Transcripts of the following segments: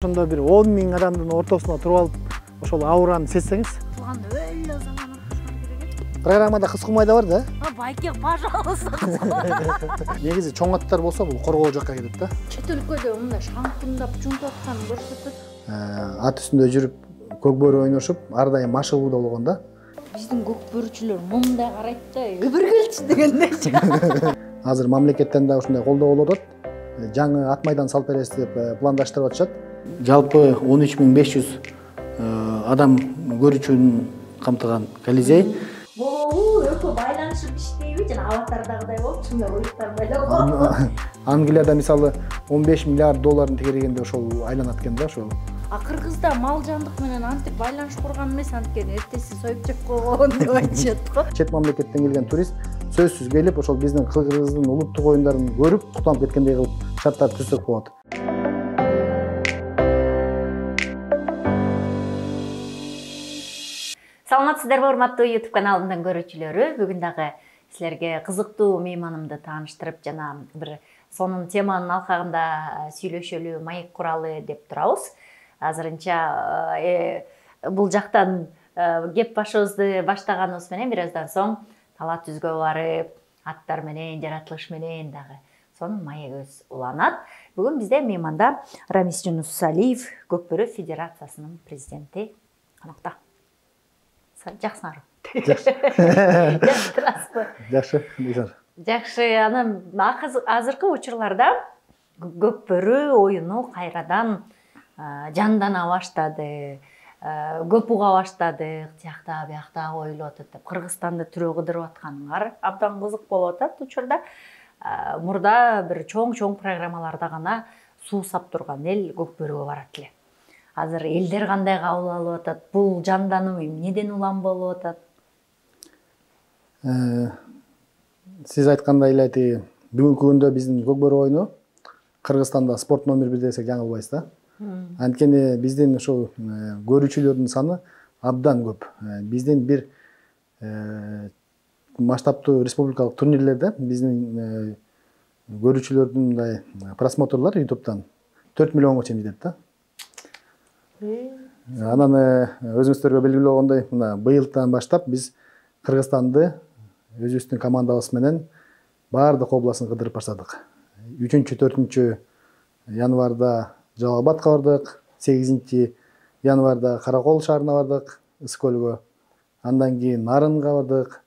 Ошондо бир 10 000 адамдын ортосуна туруп алып, ошол аураны сезсеңиз. Кылганда өлө заман окушман керек. Программада кыз кумай да бар да. Байке, пожалуйста. Негизи чоң аттар болсо бул коргоо жакка кетет да. Чет өлкөдө мындай шаңкындап жунтуп атканын көрсөтөт. Ат үстүндө жүрүп, көк бөрү ойношуп, ар дайым машыгуу да болгон да. Биздин көк бөрүчүлөр мындай карайт да, өбүр келчи дегендей. Азыр мамлекеттен да ушундай колдоо болуп атат. Жаңы ат майдан салып беребиз деп пландаштырып атышат. Жалпы 13 500 адам көрүүчүн камтыган Колизей. Болобу, өкө байланышып иштейби жана аватардагыдай болуп, чынында оюктар байлап. Англияда мисалы 15 миллиард долларын тегерегенде ошол айланат экен да ошол. Кыргызда мал жандык менен антип байланыш курган эмес, анткени эртеси союп жеп койгон деп айтышат го. Чет мамлекеттен келген турист сөзсүз келип, ошол биздин Кыргыздын улуттук оюндарын көрүп, кутланып кеткендей кылып шарттар түзсөк болот. Саламатсыздарбы, урматтуу YouTube каналымдын көрүүчүлөрү. Бүгүн дагы силерге кызыктуу мейманымды тааныштырып жана бир сонун теманын алкагында сүйлөшөлү, маек куралы деп турабыз. Азырынча бул жактан кеп башыбызды баштаганыбыз менен бир аздан соң талаа түзгө барып, аттар менен, жаратылыш менен дагы сонун маегибиз уланат. Бүгүн бизде мейманда Рамис Жунусалиев, Көкбөрү Федерациясынын президенти конокто. Жакшысыңарбы? Жакшы турасызбы? Жакшы, Низар. Жакшы, анан азыркы учурларда көкбөрү оюну кайрадан жандана баштады, көп уга баштадык, тиякта биякта коюлуп атат деп Кыргызстанды түрө кыдырып атканыңар абдан кызык болуп атат учурда. Мурда бир чоң программаларда гана суу сап турган эл көкбөрүгө барат эле. Азыр элдер кандай кабыл алып атат? Бул жандануу эмнеден улам болуп атат? Сиз айткандай эле бүгүнкү күндө биздин көкбөрү оюну Кыргызстанда спорт номер 1 десек жаңылбайбыз да. Анткени биздин ушул көрүүчүлөрдүн саны абдан көп. Биздин бир масштабтуу республикалык турнирлерде биздин көрүүчүлөрдүн мындай просмотрлар YouTube'дан 4 миллионго чейин жетет да. Анан өзүңүздөргө белгилүү болгондой, мына быйылдан баштап биз Кыргызстанды өзүбүздүн командабыз менен баардык областын кыдырып баштадык. 3-4 январда Жалал Абадка бардык, 8 январда Каракол шаарына бардык, Ысык-Көлгө. Андан кийин Нарынга бардык,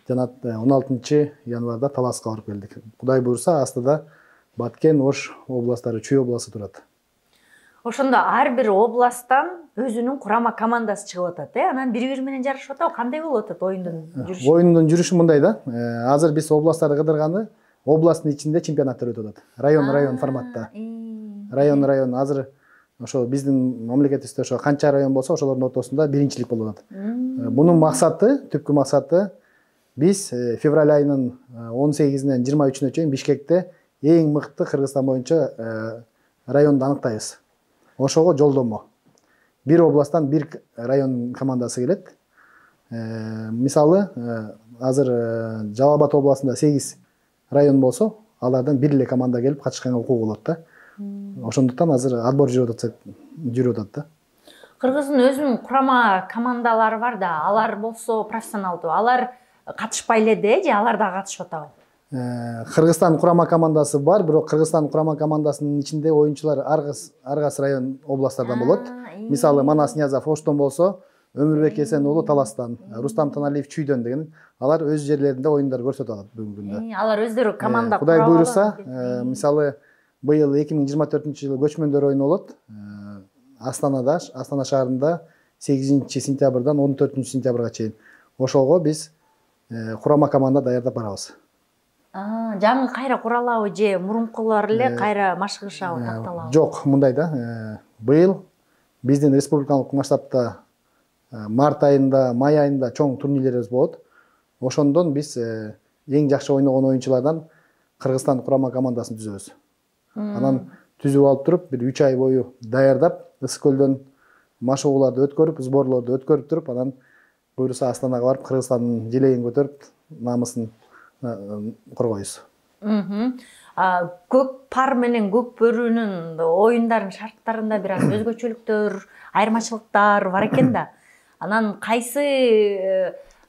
жана 16 январда Таласка барып келдик. Кудай буйрса, астыда Баткен, Ош областтары, Чүй областы турат. Ошондо ар бир областтан өзүнүн курама командасы чыгып атат, анан бири-бири менен жарышып атабы? Кандай болуп атат оюндун жүрүшү? Оюндун жүрүшү мындай да. Азыр биз областтарды кыдырганы, областтын ичинде чемпионаттар өтүп атат. Район форматта. Район азыр ошо биздин мамлекетибизде ошо канча район болсо, ошолордун ортосунда биринчилик болуп атат. Мунун максаты, түпкү максаты биз февраль айынын 18-нен 23-үнө чейин Бишкекте эң мыкты Кыргызстан боюнча районду аныктайбыз. Ошого жолдомо. Бир областтан бир район командасы келет. Мисалы, азыр Жалал Абад областында 8 район болсо, алардан бир эле команда келип катышканга укугу болот да. Ошондуктан азыр отбор жүрүп атат да. Кыргыздын өзүнүн курама командалары бар да, алар болсо профессионалдуу. Алар катышпай эле же алар да катышып атабы? Кыргызстан курама командасы бар, бирок Кыргызстан курама командасынын ичинде оюнчулар ар кайсы район областтардан болот. Мисалы, Манас Ниязов Оштон болсо, Өмүрбек Эсен уулу Таластан, Рустам Таналиев Чүйдөн деген, алар өз жерлеринде оюндар көрсөтүп атат бүгүнкү күндө. Алар өздөрү команда курап. Кудай буйрса, мисалы, быйыл 2024-жылы көчмөндөр оюну болот. Астанада, Астана шаарында 8 сентябрдан 14 сентябрга чейин. Ошого биз курама команда даярдап барабыз. Жаңы кайра куралабы же мурункулар эле кайра машыгышабы, такталабы? Жок, мындай да. Быйыл биздин республикалык масштабта март айында, май айында чоң турнирлерибиз болот. Ошондон биз эң жакшы ойногон оюнчулардан Кыргызстан курама командасын түзөбүз. Анан түзүп алып туруп, бир 3 ай бою даярдап, Ысык-Көлдөн машыгууларды өткөрүп, сборлорду өткөрүп туруп, анан буйрса Астанага барып, Кыргызстандын желегин көтөрүп, намысын коргойбуз. көк пар менен көк бөрүнүн оюндардын шарттарында бир аз өзгөчөлүктөр, айырмачылыктар бар экен да. Анан кайсы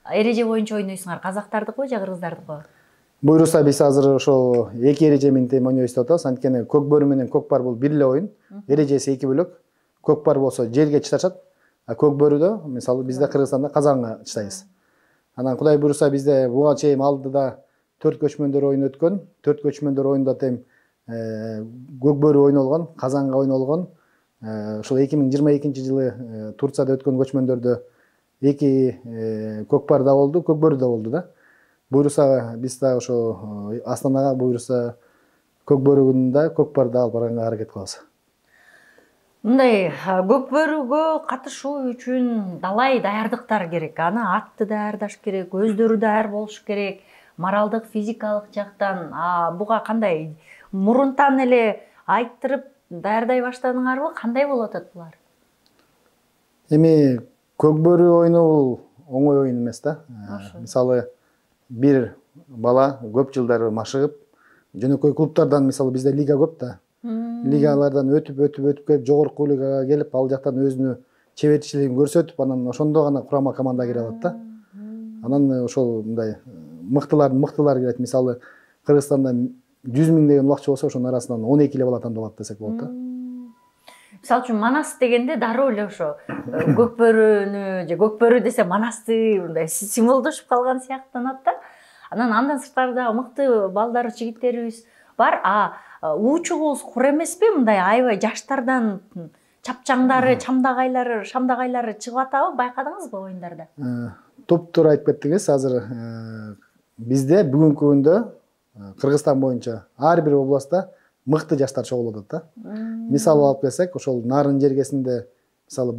эреже боюнча ойнойсуңар? Казактардыкы же кыргыздардыкы? Буйруса биз азыр ошол эки эреже менен тең ойнойбуз деп атабыз. Анткени көк бөрү менен көк пар бул бир эле оюн. Эрежеси эки бөлөк. Көк пар болсо жерге чыдашат, а көк бөрүдө мисалы бизде Кыргызстанда казанга чыдайбыз. Анан Кудай буйруса бизде буга чейин алдыда 4 көчмөндөр оюну өткөн. 4 көчмөндөр оюнда тең көк бөрү ойнолгон, казанга ойнолгон. Ошол 2022-жылы Турцияда өткөн көчмөндөрдө эки көк пар да болду, көк бөрү да болду да. Буйруса биз да ошо Астанага буйруса көк бөрүгүндө көк пар да алып барганга аракет кылабыз. Мындай көк бөрүгө катышуу үчүн далай даярдыктар керек. Аны атты даярдаш керек, өздөрү даяр болуш керек, моралдык, физикалык жактан. Буга кандай мурунтан эле айттырып даярдай баштадыңарбы? Кандай болуп атат булар? Эми көк бөрү оюну бул оңой оюн эмес да. Мисалы бир бала көп жылдар машыгып, жөнөкөй клубтардан мисалы бизде лига көп да. Лигалардан өтүп келип жогорку лигага келип, ал жактан өзүнүн чеберчилигин көрсөтүп, анан ошондо гана курама командага кире алат да. Анан ошол мындай мыктылар келет. Мисалы Кыргызстанда 100 000 деген улакчы болсо, ошонун арасынан 12 эле бала тандалат десек болот да. Мисалы үчүн Манас дегенде дароо эле ошо көк бөрүнү же көк бөрү десе Манасты мындай символдошуп калган сыяктанат да. Андан сырткары мыкты балдар, жигиттерибиз бар. Уучугубуз кур эмеспи? Мындай аябай жаштардан чапчаңдары, шамдагайлары чыгып атабы? Байкадыңызбы оюндарда? Топтуура айтып кеттиңиз. Азыр бизде бүгүнкү күндө Кыргызстан боюнча ар бир областта мыкты жаштар чогулуп атат да. Мисалы алып келсек, ошол Нарын жергесинде мисалы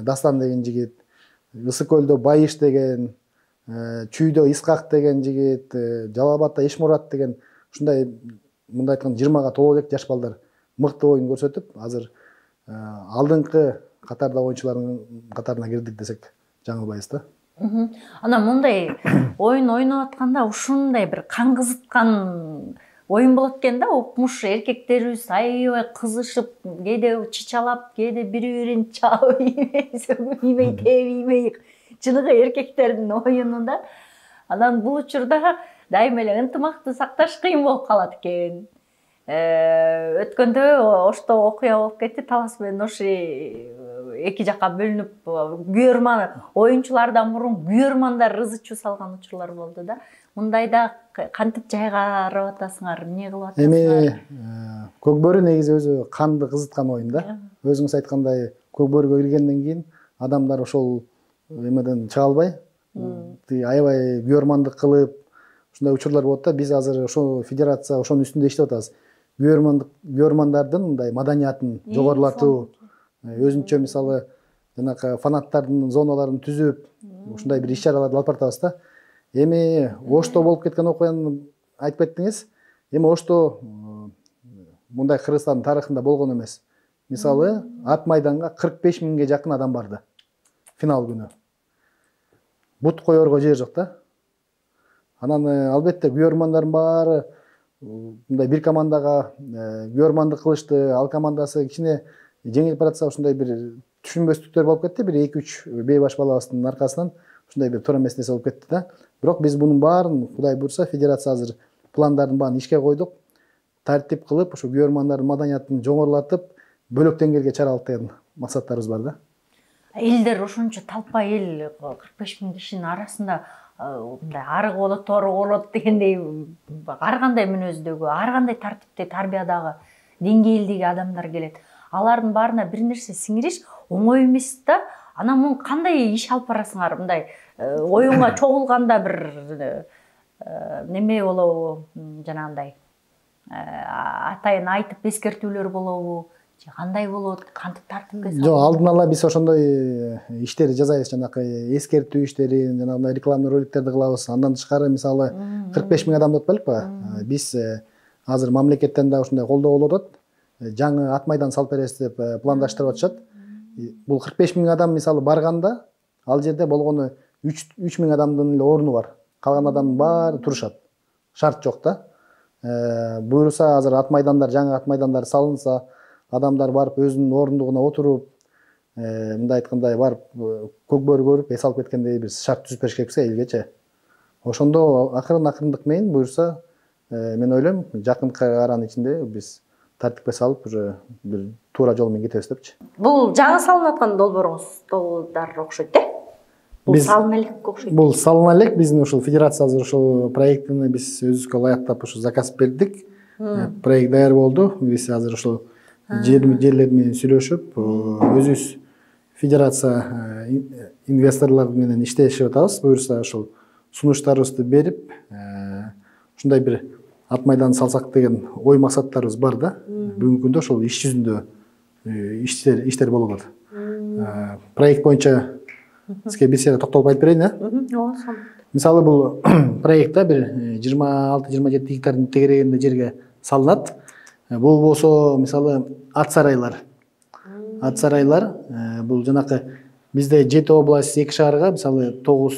Дастан деген жигит, Ысык көлдө Байыш деген, Чүйдө Искак деген жигит, Жалал Абадта Ишмурат деген ушундай мындай айтканда 20-га толо элек жаш балдар мыкты оюн көрсөтүп, азыр алдыңкы катарда оюнчулардын катарына кирдик десек жаңылбайбыз да. Анан мындай оюн ойноп атканда ушундай бир каңгызыткан оюн болот экен да. Укмуш эркектерибиз аябай кызышып, кээде чычалап, кээде бири-бирин чаап иймей, тебиймей, чыныгы эркектердин оюну да. Анан бул учурда дайыма эле ынтымакты сакташ кыйын болуп калат экен. Өткөндө Ошто окуя болуп кетти. Талас менен Оши эки жакка бөлүнүп, күйөрман оюнчулардан мурун күйөрмандар ырзы-чуу салган учурлар болду да. Мындайда кантип жайгарып атасыңар, эмне кылып атасыңар? Эми көк бөрү негизи өзү канды кызыткан оюн да. Өзүңүз айткандай, көк бөрүгө киргенден кийин адамдар ошол эмеден чыга албай, аябай күйөрмандык кылып, ушундай учурлар болот да. Биз азыр ошол федерация ошонун үстүндө иштеп атабыз. Күйөрмандардын мындай маданиятын жогорулатуу, өзүнчө мисалы жанакы фанаттардын зоналарын түзүп, ушундай бир иш-чараларды алып баратабыз да. Эми Ошто болуп кеткен окуяны айтып кеттиңиз. Эми Ошто мындай Кыргызстандын тарыхында болгон эмес. Мисалы ат майданга 45 000ге жакын адам барды финал күнү. Бут коерго жер жок да. Анан албетте күйөрмандардын баары мындай бир командага күйөрмандык кылышты. Ал командасы кичине жеңилип баратса, ушундай бир түшүнбөстүктөр болуп кетти. Бир 2-3 бейбаш балабыздын аркасынан ушундай бир туура эмес нерсе болуп кетти да. Бирок биз мунун баарын Кудай буйруса федерация азыр пландардын баарын ишке койдук. Тартип кылып, ушу күйөрмандардын маданиятын жоңорлатып, бөлөк деңгээлге чыгара алып деген максаттарыбыз бар да. Элдер ошончо талпа эл 45 000 кишинин арасында мындай арык болот, тору болот дегендей ар кандай мүнөздөгү, ар кандай тартипте, тарбиядагы деңгээлдеги адамдар келет. Алардын баарына бир нерсе сиңириш оңой эмес да. Анан муну кандай иш алып барасыңар? Мындай оюнга чогулганда бир неме болобу, жанагындай атайын айтып эскертүүлөр болобу? Же кандай болот? Кантип тартипке салат? Жок, алдын ала биз ошондой иштерди жасайбыз, жанакы эскертүү иштерин, жанагындай рекламный роликтерди кылабыз. Андан тышкары мисалы 45 000 адам деп атпайлыкпы? Биз азыр мамлекеттен да ушундай колдоо болуп атат. Жаңы ат майдан салып беребиз деп пландаштырып атышат. Бул 45 000 адам мисалы барганда, ал жерде болгону 3 000 адамдын эле орну бар. Калган адамдын баары турушат. Шарт жок да. буюрса азыр ат майдандар, жаңы ат майдандар салынса, адамдар барып өзүнүн орундугуна отуруп, мындай айткандай барып көкбөрү көрүп эс алып кеткендей бир шарт түзүп бериш керек болсо элгечи. Ошондо акырындык менен буюрса мен ойлойм жакынкы аранын ичинде биз тартипке салып уже бир туура жол менен кетебиз депчи. Бул жаңы салынып аткан долбооруңуздар окшойт да? Бул салына элек окшойт. Бул салына элек биздин ушул федерация азыр ушул проектини биз өзүбүзгө ылайыктап ушу заказ бердик. Проект даяр болду. Биз азыр ушул жерлер менен сүйлөшүп, өзүбүз федерация инвесторлор менен иштешип атабыз. Буюрса ушул сунуштарыбызды берип, ушундай бир ат майдан салсак деген ой максаттарыбыз бар да. Бүгүнкү күндө ошол иш жүзүндө иштер болуп атат. Проект боюнча сизге бир сыйра токтолуп айтып берейин, Ооба. Мисалы бул проектта бир 26-27 гектардын тегерегинде жерге салынат. Бул болсо мисалы ат сарайлар. Ат сарайлар бул жанакы бизде 7 область 2 шаарга мисалы 9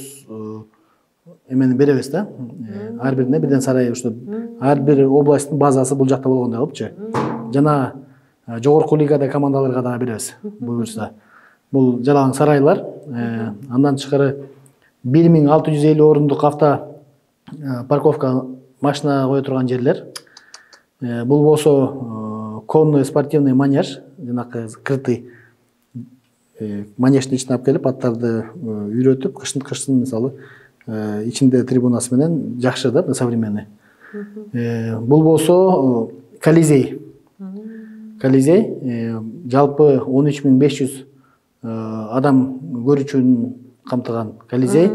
эмени беребиз да. Ар бирине бирден сарай ушу ар бир областтын базасы бул жакта болгондой кылыпчы. Жана жогорку лигада командаларга дагы беребиз. Буюрса бул жалаң сарайлар, андан тышкары 1650 орундук авто парковка машина кое турган жерлер. Бул болсо конный спортивный манеж, жанакы крытый манеждин ичине алып келип аттарды үйрөтүп, кыштын мисалы ичинде трибунасы менен жакшы да, современный. Бул болсо Колизей. Колизей жалпы 13500 адам көрүүчүн камтыган Колизей.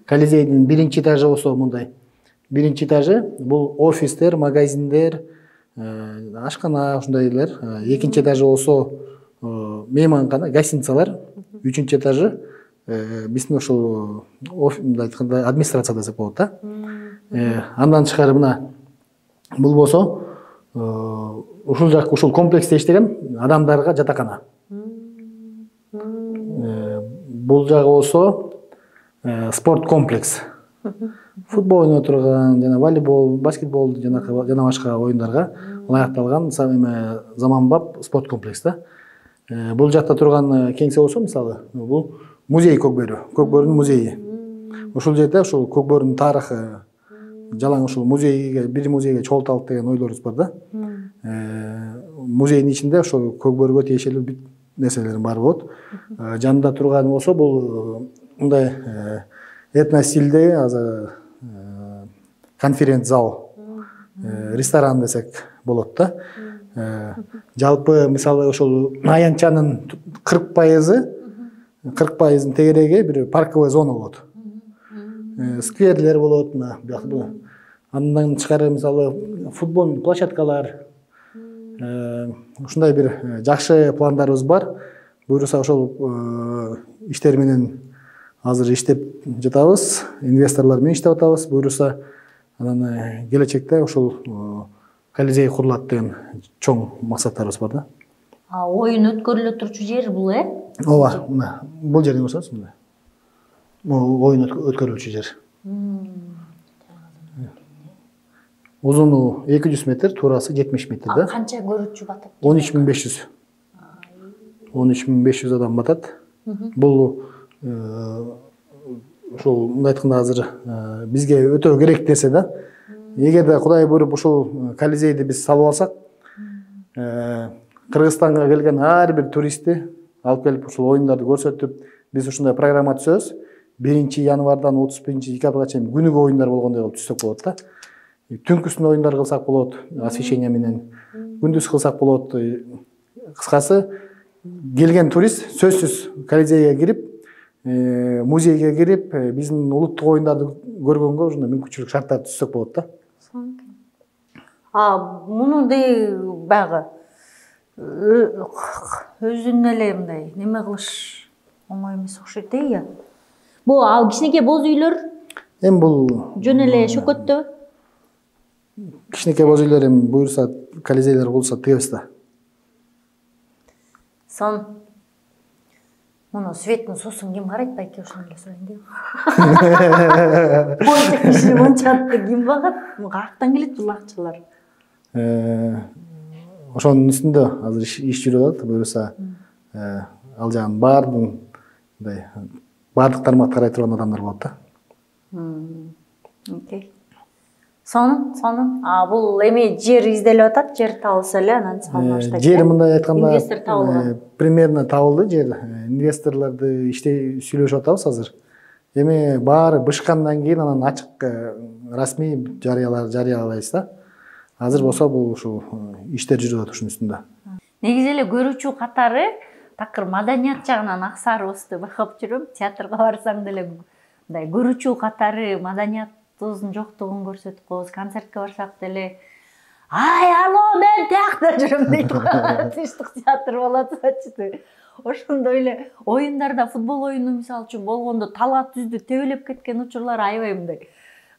Колизейдин биринчи этажы болсо мындай. Биринчи этажы бул офистер, магазиндер, ашкана ушундайлар. Экинчи этажы болсо мейманкана, гостиницалар. Үчүнчү этажы биздин ошол мындай айтканда администрация десек болот да. Андан тышкары мына бул болсо ушул комплексте иштеген адамдарга жатакана. Бул жагы болсо спорт комплекс. Футбол ойноп турган, жана волейбол, баскетбол жана башка оюндарга ылайыкталган заманбап спорт комплекс да. Бул жакта турган кеңсе болсо мисалы бул музей Көкбөрүнүн музейи. Ушул жерде ушул Көкбөрүнүн тарыхы жалаң ушул бир музейге чогулталык деген ойлорубуз бар да. Музейдин ичинде ошол Көкбөрүгө тиешелүү нерселер бар болот. Жанында турган болсо бул мындай этно стилдеги азыр конференц зал, ресторан десек болот да. Жалпы мисалы ошол аянтчанын 40% тегереги бир парковый зона болот. Скверлер болот, андан тышкары мисалы футбол площадкалар, ушундай бир жакшы пландарыбыз бар. Буюрса ошол иштер менен азыр иштеп жатабыз, инвесторлор менен иштеп атабыз. Буюрса анан келечекте ошол Колизей курулат деген чоң максаттарыбыз бар да. Оюн өткөрүлө турчу жер бул, Ооба, мына бул жерди көрсөңүз мына. Бул оюн өткөрүлчү жер. Узуну 200 метр, туурасы 70 метр да. Канча көрүүчү батат? 13500. 13500 адам батат. Бул ушул мындай айтканда азыр бизге өтө керек нерсе да. Эгерде Кудай буйруп ушул Колизейди биз салып алсак, Кыргызстанга келген ар бир туристти алып келип ушул оюндарды көрсөтүп, биз ушундай программа түзөбүз. 1-январдан 31-декабрга чейин күнүгө оюндар болгондой кылып түзсөк болот да. Түнкүсүн оюндар кылсак болот, освещение менен. Күндүз кылсак болот. Кыскасы, келген турист сөзсүз Колизейге кирип, музейге кирип, биздин улуттук оюндарды көргөнгө ушундай мүмкүнчүлүк шарттарды түзсөк болот да. Муну баягы өзүнүн эле мындай неме кылыш оңой эмес окшойт да. Бул кичинекей боз үйлөр? Эми бул жөн эле шөкөттө? Кичинекей боз үйлөр эми буюрса Колизейлер болсо тигебиз да. Муну светтин соосун ким карайт байке, ошону эле сурайын дейм. Монча киши монча атты ким багат? Каяктан келет бул акчалар? ошонун үстүндө азыр иш жүрүп атат. Буюрса ал жагын баардык тармакты карай турган адамдар болот да. Окей. Сонун. Бул эми жер изделип атат, жер табылса эле анан салына баштайт. Жер мындай айтканда инвестор табылган. Примерно табылды жер. Инвесторлорду сүйлөшүп атабыз азыр. Эми баары бышкандан кийин анан ачык расмий жарыялайбыз да. Азыр болсо бул ушул иштер жүрүп атат ушунун үстүндө. Негизи эле көрүүчү катары такыр маданият жагынан аксарыбызды байкап жүрөм. Театрга барсаң деле мындай көрүүчү катары маданиятыбыздын жоктугун көрсөтүп коебуз. Концертке барсак деле алло, мен тиякта жүрөм дейт. Тыштык театр болот атчы. Ошондой эле оюндарда футбол оюну мисалы үчүн болгондо талаат түздү тебелеп кеткен учурлар аябай мындай.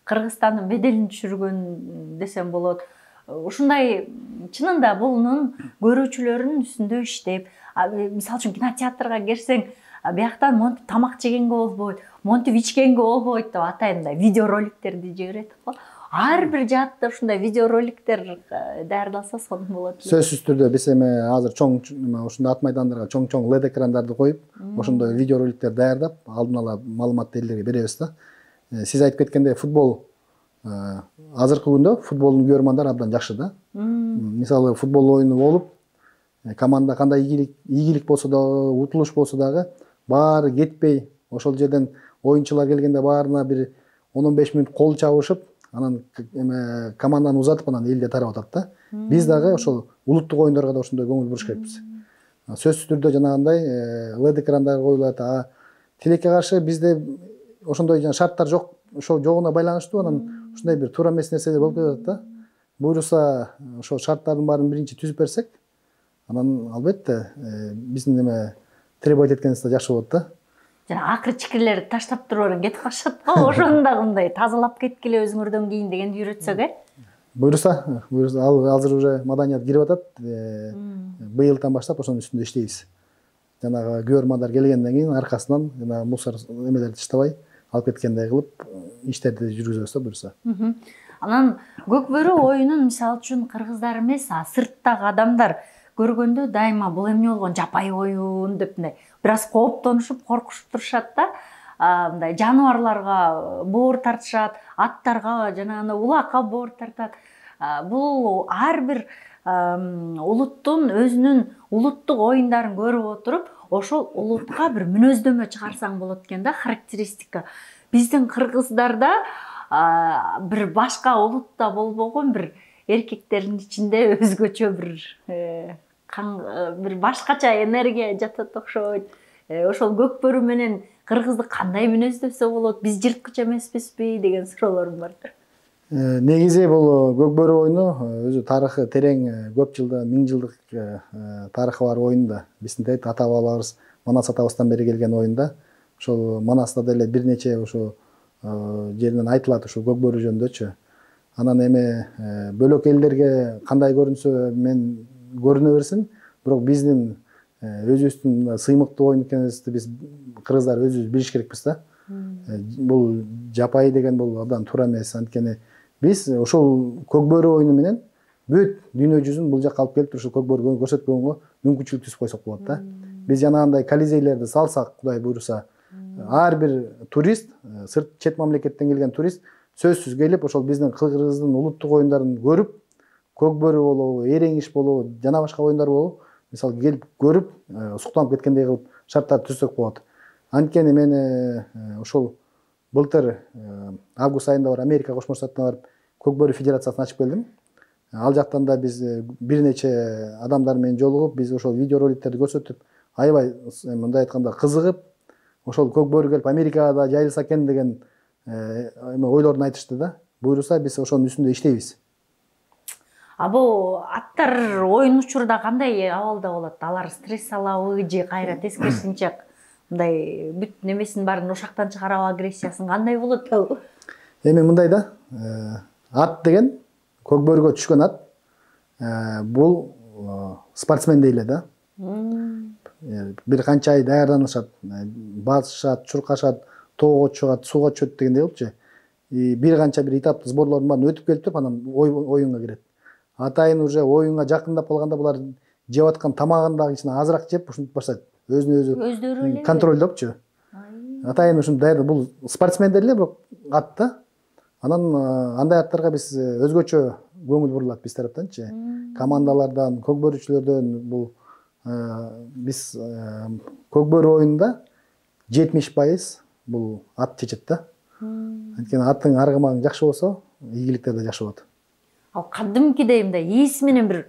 Кыргызстандын беделин түшүргөн десем болот. Ушундай чынында бунун көрүүчүлөрүнүн үстүндө иштеп, мисалы үчүн кинотеатрга кирсең, бияктан монтип тамак жегенге болбойт, монтип ичкенге болбойт деп атайын мындай видеороликтерди жиберет го. Ар бир жаатта ушундай видеороликтер даярдалса сонун болот. Сөзсүз түрдө биз эми азыр чоң ушундай ат майдандарга чоң LED экрандарды коюп, ошондой видеороликтер даярдап, алдын ала маалыматты элдерге беребиз да. Сиз айтып кеткендей футбол азыркы күндө футболдун көрөрмандар абдан жакшы да. Мисалы футбол оюну болуп, команда кандай ийгилик болсо да, утулуш болсо дагы баары кетпей, ошол жерден оюнчулар келгенде баарына бир 10-15 мүнөт кол чабышып, анан команданы узатып анан элде тарап атат да. Биз дагы ошол улуттук оюндарга да ошондой көңүл буруш керекпиз. Сөзсүз түрдө жанагындай LED экрандар коюлат. Тилекке каршы бизде ошондой шарттар жок, ошол жогуна байланыштуу анан ушундай бир туура эмес нерселер болуп кетет да. Буюрса ошол шарттардын баарын биринчи түзүп берсек, анан албетте биздин эме требовать эткенибиз да жакшы болот да. Жана акыр чикирлерди таштап туруп берен кетип калышат го. Ошону дагы мындай тазалап кеткиле өзүңөрдөн кийин дегенди үйрөтсөк, Буюрса азыр уже маданият кирип атат. Быйылдан баштап ошонун үстүндө иштейбиз. Жанагы көрөрмандар келгенден кийин аркасынан жана мусор эмелерди таштабай, алып кеткендей кылып иштерди жүргүзөбүз да буюрса. Анан көкбөрү оюнун мисалы үчүн кыргыздар эмес, сырттагы адамдар көргөндө дайыма бул эмне болгон жапайы оюн деп мындай бир аз кооптонушуп, коркушуп турушат да. Мындай жаныбарларга боор тартышат, аттарга жана улакка боор тартат. Бул ар бир улуттун өзүнүн улуттук оюндарын көрүп отуруп, ошол улутка бир мүнөздөмө чыгарсаң болот экен да, характеристика. Биздин кыргыздарда бир башка улутта болбогон бир эркектердин ичинде өзгөчө бир башкача энергия жатат окшойт. Ошол көкбөрү менен кыргызды кандай мүнөздөсө болот, биз жырткыч эмеспизби деген суроолорум бар. Негизи бул көкбөрү оюну өзү тарыхы терең, көп жылда 1000 жылдык тарыхы бар оюн да. Биздин ата бабаларыбыз Манас атабыздан бери келген оюн да. Ошол Манаста деле бир нече ошо жеринен айтылат ушул көкбөрү жөнүндөчү. Анан эми бөлөк элдерге кандай көрүнсө мен көрүнө берсин, бирок биздин өзүбүздүн сыймыктуу оюн экенибизди биз кыргыздар өзүбүз билиш керекпиз да. Бул жапайы деген бул абдан туура эмес. Анткени биз ошол көкбөрү оюну менен бүт дүйнө жүзүн бул жакка алып келип ушул көкбөрү көрсөткөнгө мүмкүнчүлүк түзүп койсок болот да. Биз жанагындай колизейлерди салсак, Кудай буйруса, ар бир турист, чет мамлекеттен келген турист сөзсүз келип, ошол биздин кыргыздын улуттук оюндарын көрүп, көкбөрү болобу, эреңиш болобу, жана башка оюндар болобу, мисалы келип көрүп, суктанып кеткендей кылып шарттар түзсөк болот. Анткени мен ошол былтыр август айында бар Америка Кошмо Штатына барып, көкбөрү федерациясын ачып келдим. Ал жактан да биз бир нече адамдар менен жолугуп, биз ошол видеороликтерди көрсөтүп, аябай мындай айтканда кызыгып, ошол көкбөрү келип Америкага да жайылса экен деген ойлорун айтышты да. Буйруса биз ошонун үстүндө иштейбиз. Бул аттар оюн учурда кандай абалда болот? Алар стресс алабы же кайра тескерисинче мындай бүт немесин баарын ошактан чыгарабы, агрессиясын кандай болот? Эми мындай да, ат деген көкбөрүгө түшкөн ат бул спортсмен дейле да. Бир канча ай даярданышат, басышат, чуркашат, тоого чыгат, сууга түшөт дегендей болчу. Бир канча бир этаптык сборлордун баарын өтүп келип туруп анан оюнга кирет. атайын уже оюнга жакындап калганда булар жеп аткан тамагын дагы ичине азыраак жеп ушинтип баштайт. Өзүнө өздөрү эле контролдопчу. Атайын ушун даяр бул спортсмендер эле бирок ат да. Анан андай аттарга биз өзгөчө көңүл бурулат биз тараптанчы. Командалардан, көкбөрүчүлөрдөн бул биз көкбөрү оюнунда 70% бул ат чечет да. Анткени аттын аргымагы жакшы болсо, ийгиликтер да жакшы болот. Ал кадимкидей мындай ээси менен бир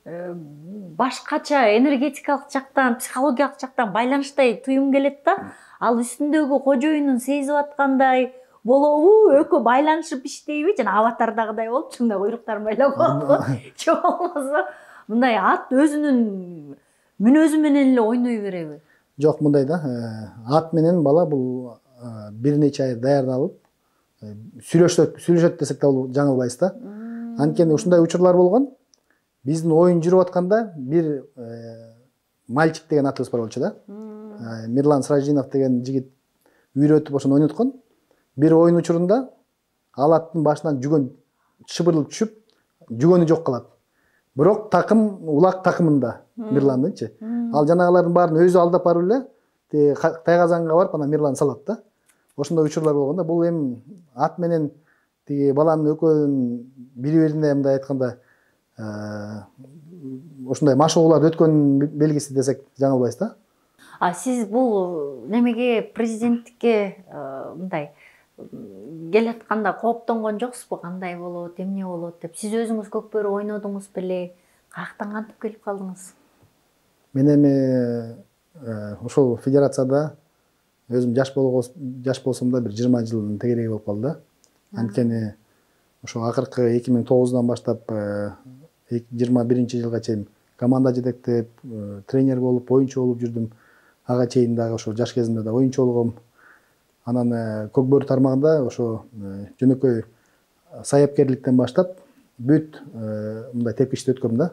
башкача энергетикалык жактан, психологиялык жактан байланыштай туюм келет да. Ал үстүндөгү кожоюнун сезип аткандай болобу, экөө байланышып иштейби? Жана аватардагыдай болуп, чынында куйруктарын байлап коет. Же болбосо мындай ат өзүнүн мүнөзү менен эле ойной береби? Жок, мындай да. Ат менен бала бул бир нече ай даярдалып, сүйлөшөт десек да жаңылбайбыз да. Анткени ушундай учурлар болгон. Биздин оюн жүрүп атканда бир мальчик деген атыбыз бар болчу да. Мирлан Сражинов деген жигит үйрөтүп ошону ойноткон. Бир оюн учурунда ал аттын башынан жүгөн шыбырылып түшүп, жүгөнү жок калат. Бирок такым улак такымында Мирландынчы. Ал жанагылардын баарын өзү алдап барып эле Тайгазанга барып анан Мирлан салат да. Ошондой учурлар болгон да. Бул эми ат менен тиги баланын экөөнүн бири-бирине мындай айтканда ошондой машыгууларды өткөн белгиси десек жаңылбайбыз да. Сиз бул немеге президенттикке мындай келатканда кооптонгон жоксузбу? Кандай болот, эмне болот деп? Сиз өзүңүз көкбөрү ойнодуңуз беле? Каяктан кантип келип калдыңыз? Мен эми ошол федерацияда өзүм жаш болсом да бир 20 жылдын тегереги болуп калды да. Анткени ошо акыркы 2009 баштап 21-жылга чейин команда жетектеп, тренер болуп, оюнчу болуп жүрдүм. Ага чейин дагы ошо жаш кезимде да оюнчу болгом. Анан көкбөрү тармагында ошо жөнөкөй саяпкерликтен баштап бүт мындай тепкичти өткөм да.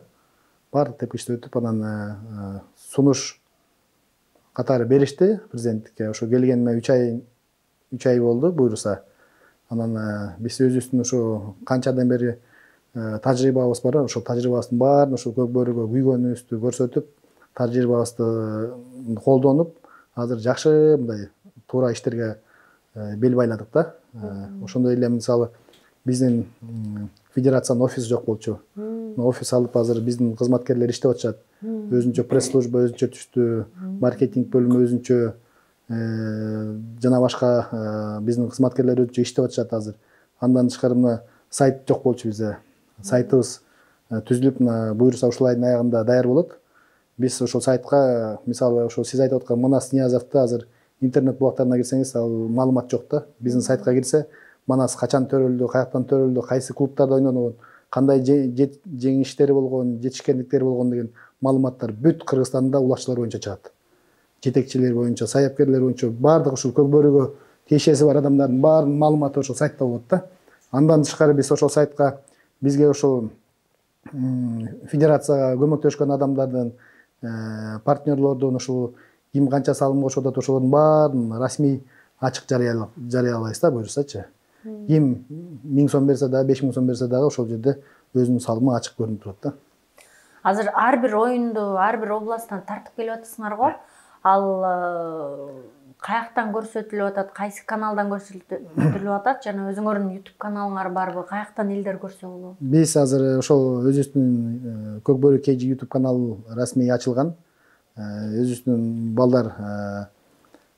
Баардык тепкичти өтүп, анан сунуш катары беришти президенттикке. Ошо келгениме 3 ай болду буйруса. Анан биз өзүбүздүн ошо канчадан бери тажрыйбабыз бар, ошол тажрыйбабыздын баарын ошо көкбөрүгө күйгөнүбүздү көрсөтүп, тажрыйбабызды колдонуп, азыр жакшы мындай туура иштерге бел байладык да. Ошондой эле мисалы биздин федерациянын офиси жок болчу. Офис алып азыр биздин кызматкерлер иштеп атышат. Өзүнчө пресс-служба өзүнчө түштү, маркетинг бөлүмү өзүнчө, жана башка биздин кызматкерлер өзүнчө иштеп атышат азыр. Андан тышкары мына сайт жок болчу бизде. Сайтыбыз түзүлүп, буйруса ушул айдын аягында даяр болот. Биз ошол сайтка, мисалы ошо сиз айтып аткан Манас Ниязовду азыр интернет булактарына кирсеңиз, ал маалымат жок да. Биздин сайтка кирсе, Манас качан төрөлдү, каяктан төрөлдү, кайсы клубтарда ойногон, кандай жеңиштери болгон, жетишкендиктери болгон деген маалыматтар бүт Кыргызстанда улакчылар боюнча чыгат. Жетекчилер боюнча, саяпкерлер боюнча баардык ушул көкбөрүгө тиешеси бар адамдардын баардын маалыматы ошол сайтта болот да. Андан тышкары биз ошол сайтка бизге ошол федерацияга көмөктөшкөн адамдардын, партнерлордун ошол ким канча салым кошуп атат, ошолордун баарын расмий ачык жарыялайбыз да буйрусачы. Ким 1000 сом берсе да, 5000 сом берсе дагы ошол жерде өзүнүн салымы ачык көрүнүп турат да. Азыр ар бир оюнду, ар бир областтан тартып келип атасыңар го. Ал каяктан көрсөтүлүп атат, кайсы каналдан көрсөтүлүп атат? Жана өзүңөрдүн YouTube каналыңар барбы? Каяктан элдер көрсө болот? Биз азыр ошол өзүбүздүн Көкбөрү KG YouTube каналы расмий ачылган. Өзүбүздүн балдар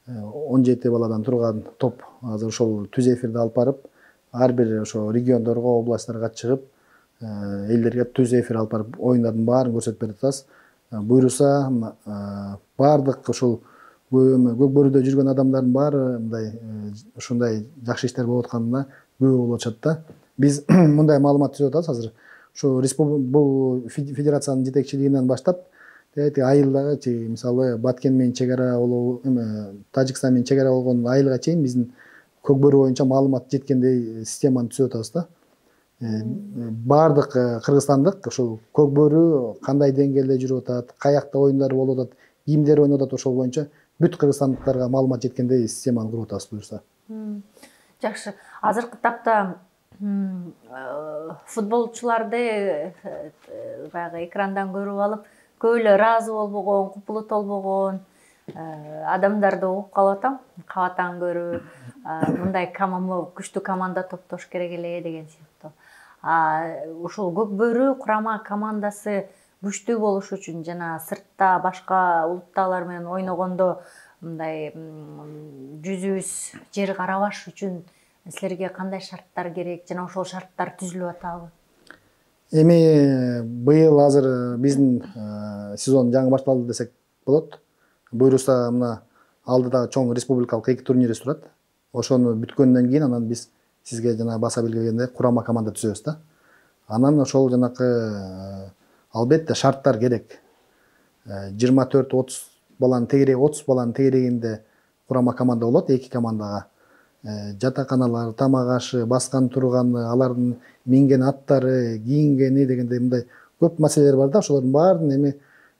17 баладан турган топ азыр ошол түз эфирди алып барып, ар бир ошо региондорго, областтарга чыгып, элдерге түз эфир алып барып, оюндардын баарын көрсөтүп берип атабыз. Буйруса баардык ошол көкбөрүдө жүргөн адамдардын баары мындай ушундай жакшы иштер болуп атканына күбө болуп атышат да. Биз мындай маалымат түзүп атабыз азыр. Ошо бул федерациянын жетекчилигинен баштап, айылдагы мисалы Баткен менен чек ара Тажикстан менен чек ара болгон айылга чейин биздин көкбөрү боюнча маалымат жеткендей системаны түзүп атабыз да. Баардык кыргызстандык ошол көкбөрү кандай деңгээлде жүрүп атат, каякта оюндар болуп атат, кимдер ойноп атат, ошол боюнча бүт кыргызстандыктарга маалымат жеткендей системаны куруп атабыз буюрса. Жакшы. Азыркы тапта Футболчуларды баягы экрандан көрүп алып, көп эле ыраазы болбогон, купулут болбогон адамдарды угуп калып атам. Кабатан көрүп, мындай күчтүү команда топтош керек эле деген сыяктуу. Ушул Көкбөрү курама командасы күчтүү болуш үчүн жана сыртта башка улуттагылар менен ойногондо мындай жүзүбүз жер карабаш үчүн силерге кандай шарттар керек жана ошол шарттар түзүлүп атабы? Эми быйыл азыр биздин сезон жаңы башталды десек болот. Буюрса мына алдыда чоң республикалык 2 турнирибиз турат. Ошону бүткөндөн кийин анан биз сизге жана баса белгилегендей курама команда түзөбүз да. Анан ошол жанакы албетте шарттар керек. 24-30 баланын тегереги 30 баланын тегерегинде курама команда болот, 2 командага. Жатаканалар, тамак ашы, баскан турганы, алардын минген аттары, кийингени дегендей мындай көп маселелер бар да. Ошолордун баарын эми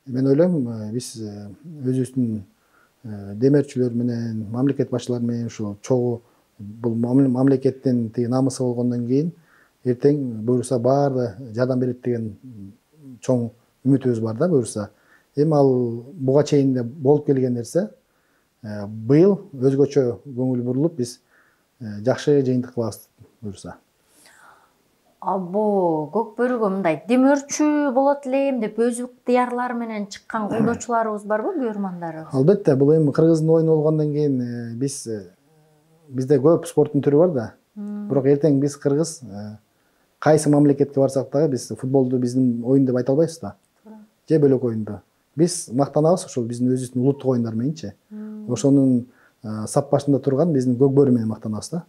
мен ойлойм, биз өзүбүздүн демөөрчүлөр менен, мамлекет башчылары менен ушу чогуу бул мамлекеттин тиги намысы болгондон кийин эртең буюрса баары жардам берет деген чоң үмүтүбүз бар да буюрса. Эми ал буга чейин да болуп келген нерсе. Быйыл өзгөчө көңүл бурулуп биз жакшы жыйынтык кылабыз буюрса. Бул Көкбөрүгө мындай демөөрчү болот элем деп өз ыктыярлары менен чыккан колдоочуларыбыз барбы, көрмандарыбыз? Албетте, бул эми Кыргыздын оюну болгондон кийин бизде көп спорттун түрү бар да. Бирок эртең биз кыргыз кайсы мамлекетке барсак дагы биз футболду биздин оюн деп айта албайбыз да. Же бөлөк оюнду. Биз мактанабыз ошол биздин өзүбүздүн улуттук оюндар мененчи. Ошонун сап башында турган биздин Көкбөрү менен мактанабыз да.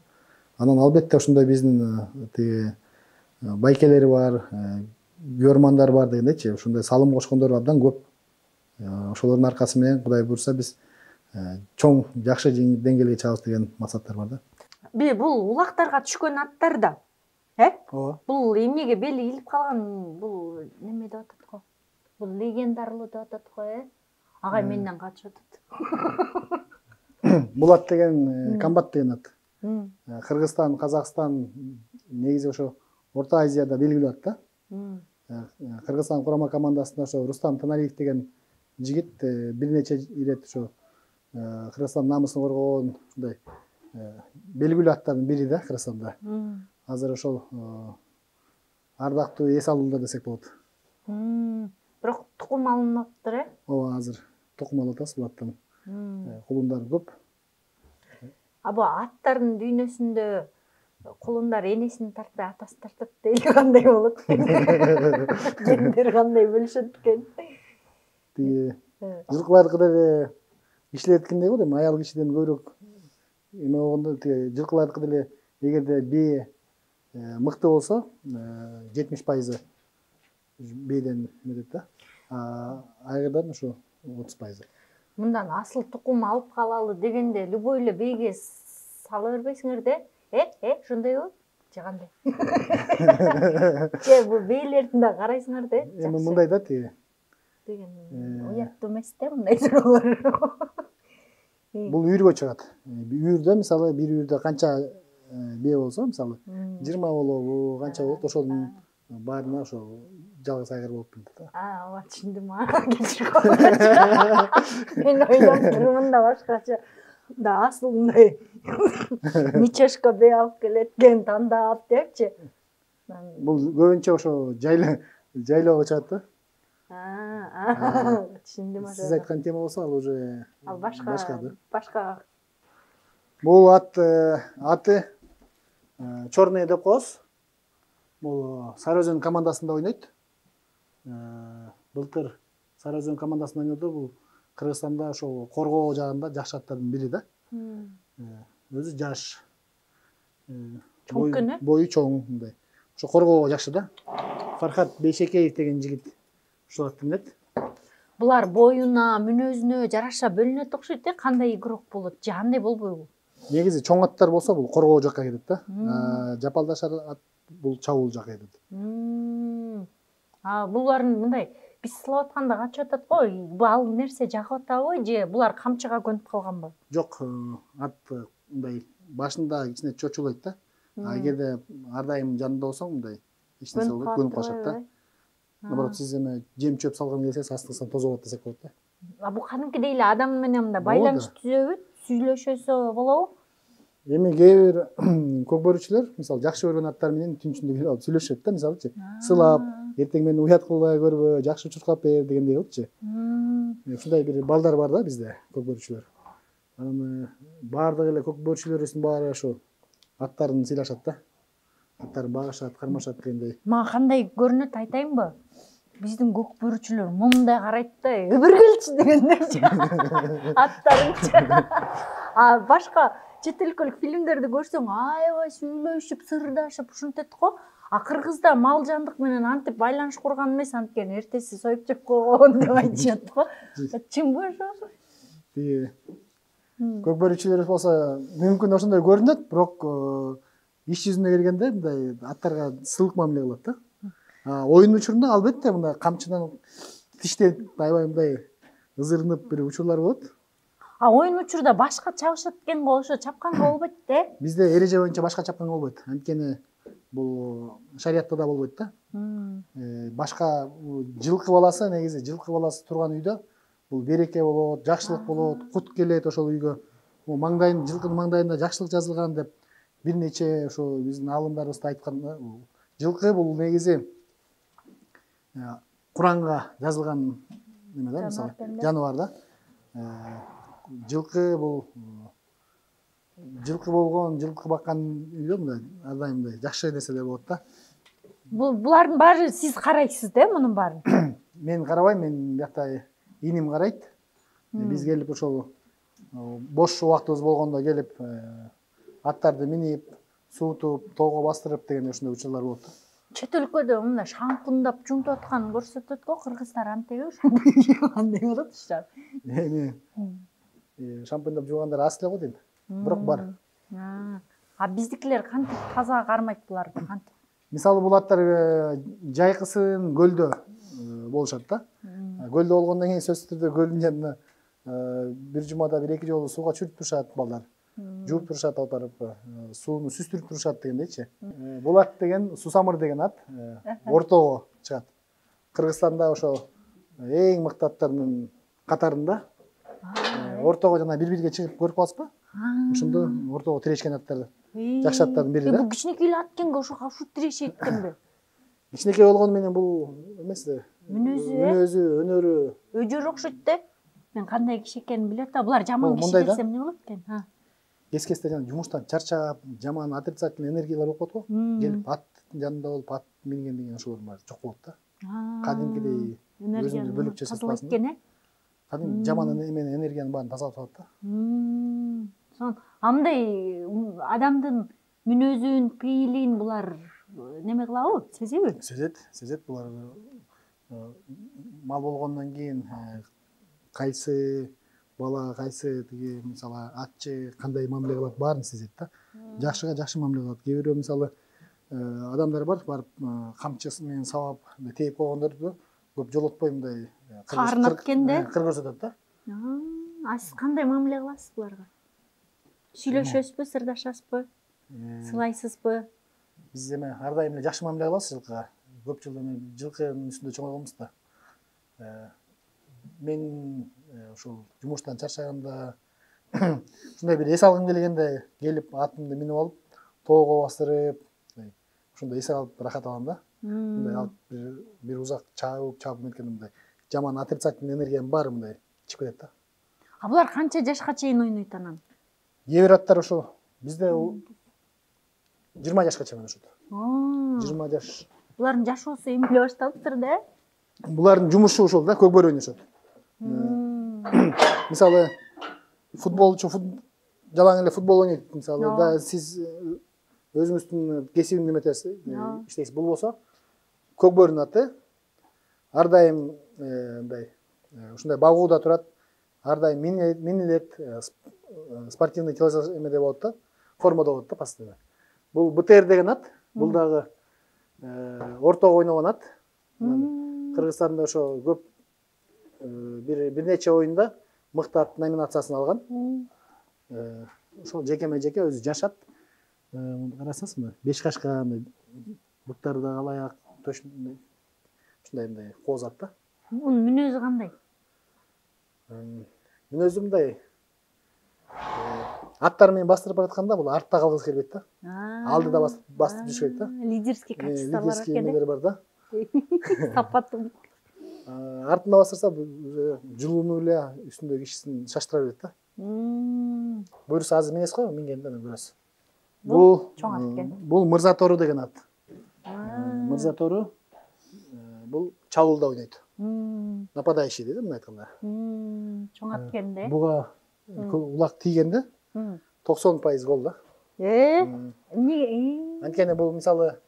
Анан албетте ошондой биздин тиги байкелери бар, көрмандар бар дегендейчи, ушундай салым кошкондор абдан көп. Ошолордун аркасы менен Кудай буйрса биз чоң жакшы деңгээлге чыгабыз деген максаттар бар да. Бул улактарга түшкөн аттар да, ооба. Бул эмнеге бели илип калган, бул неме деп атат го? Бул легендарлуу деп атат го, Агай менден качып атат. Бул ат деген комбат деген ат. Кыргызстан, Казакстан негизи ошо Орто Азияда белгилүү ат да. Кыргызстан курама командасында ошо Рустам Таналиев деген жигит бир нече ирет ошо Кыргызстан намысын коргогон ушундай белгилүү аттардын бири да Кыргызстанда. Азыр ошол ардактуу эс алуулар десек болот. Бирок тукум алынмаптыр, Ооба, азыр тукум алып атабыз бул аттан. Кулундар көп. Бул аттардын дүйнөсүндө кулундар энесин тартпай атасы тартат дейли кандай болот? Кендер кандай бөлүшөт экен? Тиги жылкылардыкы деле иштелеткендей го, эми аял кишиден көбүрөөк эме болгондо тиги жылкылардыкы деле эгерде бээ мыкты болсо 70% бээден эметет да. Айгырдан ушу 30%. Мындан асыл тукум алып калалы дегенде любой эле бээге сала бербейсиңер да? Ошондойбу? Же кандай? Же бул бээлердин да карайсыңар да? Эми мындай да тиги. Деген уяттуу эмес да мындай суроолор. Бул үйүргө чыгат. Үйүрдө мисалы бир үйүрдө канча бээ болсо, мисалы 20 болобу, канча болот, ошонун баарына ошол жалгыз айгыр болуп келет да. Ооба, түшүндүм. Кечирип мен ойлоп турмун да башкача. Да асыл мындай ничешка бээ алып келет экен, тандап депчи. Бул көбүнчө ошо жайлоого чыгат да. Түшүндүм. Сиз айткан тема болсо ал уже башка да. Башка. Бул аты Чорный деп коебуз. Бул Сарыөзөн командасында ойнойт. Былтыр Сарыөзөн командасында ойноду. Бул Кыргызстанда ошол коргоо жагында жакшы аттардын бири да. Өзү жаш. Чоң экен, бою чоң мындай. Ошо коргоого жакшы да. Фархат Бейшекеев деген жигит ушул атты минет. Булар боюна, мүнөзүнө жараша бөлүнөт окшойт да, кандай игрок болот, же андай болбойбу? Негизи чоң аттар болсо бул коргоо жакка кетет да. Жапалдашар ат бул чабуул жакка кетет. Булардын мындай биз сылап атканда качып атат го, ал нерсе жагып атабы же булар камчыга көнүп калганбы? Жок, ат мындай башында кичине чочулойт да. эгерде ар дайым жанында болсоң мындай эч нерсе болбойт, көнүп калышат да. Наоборот, сиз эме жем чөп салган келсеңиз астыңыздан тозуп алат десек болот да. Бул кадимкидей эле адам менен мындай байланыш түзөбү, сүйлөшөсө болобу? Эми кээ бир көк бөрүчүлөр мисалы жакшы көргөн аттар менен түн ичинде келип алып сүйлөшөт да, мисалычы. Сылап, эртең мени уят кылбай көрбө, жакшы учуркап бер дегендей кылыпчы. Ушундай бир балдар бар да бизде, көк бөрүчүлөр. Анан баардык эле көк бөрүчүлөрүбүздүн баары ошо аттарын сыйлашат да. Аттарын багышат, кармашат дегендей. Мага кандай көрүнөт айтайынбы? Биздин көк бөрүчүлөр момундай карайт да, өбүргелчи дегендерчи. Аттарынчы. Башка чет өлкөлүк фильмдерди көрсөң, аябай сүйлөшүп, сырдашып ушинтет го. Кыргызда мал жандык менен антип байланыш курган эмес, анткени эртеси союп жеп койгон деп айтышат го. Чынбы ошо? Көк бөрүчүлөр болсо мүмкүн ошондой көрүнөт, бирок иш жүзүнө келгенде мындай аттарга сылык мамиле кылат да. Оюн учурунда албетте мындай камчыдан тиштеп аябай мындай ызырынып бир учурлар болот. Оюн учурда башка чабышат экен го, ошо чапканга болбойт да. Бизде эреже боюнча башка чапканга болбойт. Анткени бул шариятта да болбойт да. Башка жылкы баласы, негизи жылкы баласы турган үйдө бул береке болот, жакшылык болот, кут келет ошол үйгө. Бул маңдайын, жылкынын маңдайында жакшылык жазылган деп бир нече ошо биздин аалымдарыбыз да айткан. Жылкы бул негизи Куранга жазылган неме да, мисалы, жаныбар да. Жылкы бул жылкы болгон, жылкы баккан үйдө мындай ар дайым мындай жакшы нерселер болот да. Булардын баары сиз карайсыз да, мунун баарын? Мен карабайм, мен биякта иним карайт. Биз келип ошол бош убактыбыз болгондо келип аттарды минип, суутуп, тоого бастырып деген ошондой учурлар болот да. Чет өлкөдө мындай шаңкындап жумтуп атканын көрсөтөт го, кыргыздар антеби ошондой кандай болот ушар? Эми шампуньдап жуугандар аз эле го дейм. Бирок бар. Биздикилер кантип таза кармайт буларды, кантип? Мисалы бул аттар жайкысын көлдө болушат да. Көлдө болгондон кийин сөзсүз түрдө көлдүн жанына бир жумада бир эки жолу сууга чүрүп турушат балдар. Жууп турушат, алып барып сууну сүзтүрүп турушат дегендейчи. Бул ат деген Сусамыр деген ат ортого чыгат. Кыргызстанда ошо эң мыкты аттардын катарында. Ортого жана бир-бирге чыгып көрүп каласызбы? Ошондо ортого тирешкен аттар жакшы аттардын бири да. Бул кичинекей ат экенге ошо ушут тирешет экенби? Кичинекей болгону менен бул эмес да. Мүнөзү, өнөрү өжөр окшойт да. Мен кандай киши экенин билет да. Булар жаман киши десем эмне болот экен? Кес-кесте жана жумуштан чарчап, жаман отрицательный энергиялар болуп калат го. Келип аттын жанында болуп, ат минген деген ошолор баары жок болот да. Кадимкидей өзүңдү бөлүк жасап тазалайт экен, кадимки жаман энергиянын баарын тазалап атат да. Сонун андай адамдын мүнөзүн, пейилин булар неме кылабы? Сезеби? Сезет булар. Мал болгондон кийин кайсы бала, кайсы тиги мисалы атчы кандай мамиле кылат баарын сезет да. Жакшыга жакшы мамиле кылат. Кээ бирөө мисалы адамдар бар, барып камчысы менен сабап, тээп койгондорду көп жолотпой мындай карынат экенде кыр көрсөтөт да. Сиз кандай мамиле кыласыз буларга? Сүйлөшөсүзбү, сырдашасызбы? Сылайсызбы? Биз эме ар дайым эле жакшы мамиле кылабыз жылкыга. Көп жыл эме жылкынын үстүндө чоңойгонбуз да. Мен ошол жумуштан чарчаганда ушундай бир эс алгым келгенде келип атымды минип алып, тоого бастырып, ошондой эс алып рахат алам да. Мындай алып бир узак чабып менткенде мындай жаман отрицательный энергиянын баары мындай чыгып кетет да. Булар канча жашка чейин ойнойт анан? Кээ бир аттар ошо бизде 20 жашка чейин ойношот. 20 жаш. Булардын жашоосу эмиле башталыптыр да? Булардын жумушу ошол да, көкбөр ойношот. Мисалы футболчу жалаң эле футбол ойнойт. Мисалы да сиз өзүңүздүн кесибин неметесиз, иштейсиз. Бул болсо көкбөрдүн аты ар дайым мындай ушундай багууда турат, ар дайым минилет, спортивный эмеде болот да, формада болот да постоянно. Бул БТР деген ат, бул дагы ортого ойногон ат. Кыргызстанда ошо көп бир нече оюнда мыкты ат номинациясын алган. Ошол жекеме жеке өзү жашат. карасаңызбы 5 кашка буктары да калаяк ушундай мындай коозат да. Мунун мүнөзү кандай? Мүнөзү мындай аттар менен бастырып баратканда бул артта калгысы келбейт да. Алдыда басып жүрүш керек да. Лидерский качестволор бар Лидерский эмелери бар да. Сапаттуу. Артында бастырса жулунуп эле үстүндөгү кишисин шаштыра берет да. Буюрса азыр эмес го, мингенде көрөсүз. Бул чоң ат экен. Бул Мырза Тору деген ат. Мырза Тору бул чабуулда ойнойт. Нападающий дейт мына айтканда. Чоң ат экен да. Буга улак тийгенде 90% гол да. Эмне? Анткени бул мисалы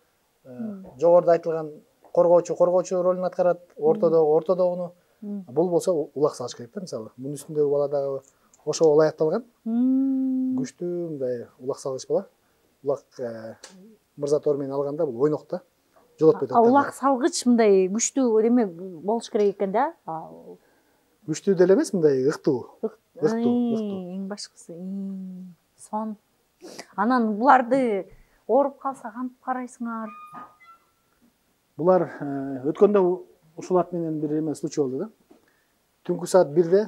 жогоруда айтылган коргоочу ролун аткарат, ортодогуну. Бул болсо улак салыш керек да, мисалы. Мунун үстүндөгү бала дагы ошого ылайыкталган. Күчтүү мындай улак салгыч бала. Улак Мырза Тор менен алганда бул ойнок да. Жолотпойт. Улак салгыч мындай күчтүү эме болуш керек экен да. Күчтүү деле эмес, мындай ыктуу. Эң башкысы. Сон. Анан буларды ооруп калса кантип карайсыңар? Булар өткөндө ушул ат менен бир эме случай болду да. Түнкү саат 1-де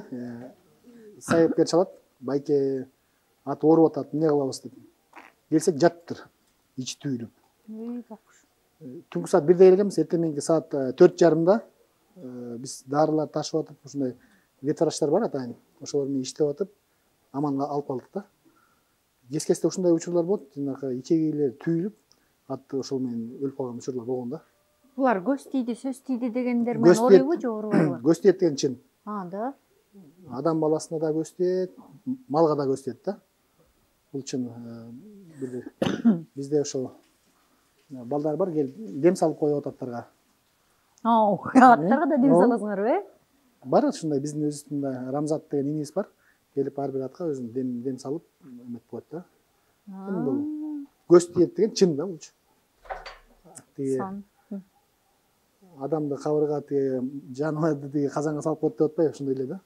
сайыпкер чалат. Байке ат ооруп атат, эмне кылабыз деп. Келсек жатыптыр, ичи түйүлүп. Түнкү саат 1-де келгенбиз, эртең мененки саат 4:30-да биз дарылар ташып атып, ушундай ветврачтар бар атайын. Ошолор менен иштеп атып, аман алып калдык да. Кез-кезде ушундай учурлар болот, жанагы ичегилер түйүлүп, ат ошол менен өлүп калган учурлар болгон да. Булар көз тийди, сөз тийди дегендер менен ооройбу же оорубайбы? Көз тиет деген чын. Да. Адам баласына да көз тиет, малга да көз тиет да. Бул чын. Бизде ошол балдар бар, келип дем салып коюп аттарга. Аттарга да дем саласыңарбы? Бар ушундай биздин өзүбүздүн Рамзат деген инибиз бар. Келип ар бир атка өзүнүн дем салып эметип коет да. Бул көз тиет деген чын да бул. Адамды кабырга жаныбарды казанга салып коет деп атпайбы, ошондой эле да.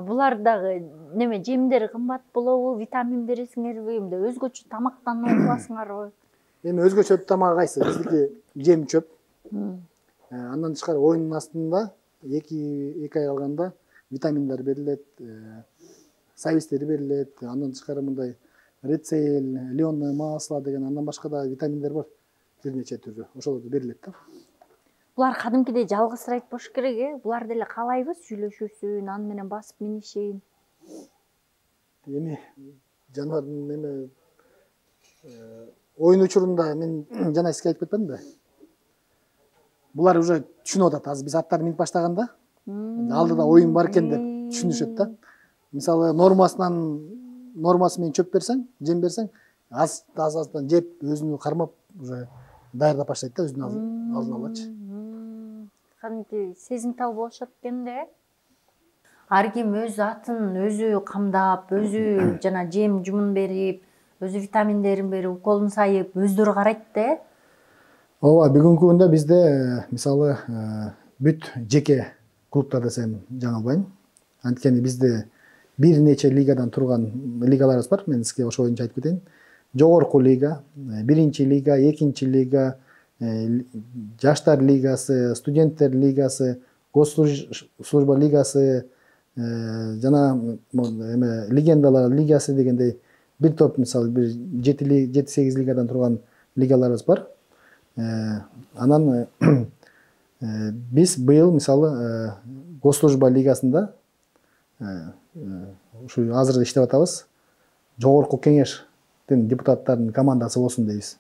Булар дагы неме жемдери кымбат болобу, витамин бересиңерби, эмне өзгөчө тамактануу кыласыңарбы? Эми өзгөчө тамагы кайсы? Биздики жем чөп. Андан тышкары оюндун астында 2 ай калганда витаминдер берилет, сабистери берилет. Андан тышкары мындай рецель, леонное масло деген андан башка да витаминдер бар. Бир нече түрү. Ошолорду берилет да. Булар кадимкидей жалгызсырайт болуш керек, Булар деле каалайбы сүйлөшүүсүн, аны менен басып минишин. Эми жаныбардын эме оюн учурунда мен жана сизге айтып кетпедимби? Булар уже түшүнүп атат. Азыр биз аттарды минип баштаганда алдыда оюн бар экен деп түшүнүшөт да. Мисалы нормасы менен чөп берсең, жем берсең, аз-аздан жеп, өзүнү кармап уже даярдап баштайт да, өзүнүн алдын алачы. Кадимки сезимтал болушат экен да. Ар ким өз атын өзү камдап, өзү жана жем жумун берип, өзү витаминдерин берип, уколун сайып, өздөрү карайт да. Ооба, бүгүнкү күндө бизде мисалы бүт жеке клубтар десем жаңылбайм. Анткени бизде бир нече лигадан турган лигаларыбыз бар. Мен сизге ошол боюнча айтып кетейин. Жогорку лига, 1-лига, 2-лига, жаштар лигасы, студенттер лигасы, госслужба лигасы, жана эме легендалар лигасы дегендей бир топ, мисалы бир 7-8 лигадан турган лигаларыбыз бар. Анан биз быйыл мисалы госслужба лигасында ушу азыр иштеп атабыз. Жогорку кеңештин депутаттарынын командасы болсун дейбиз.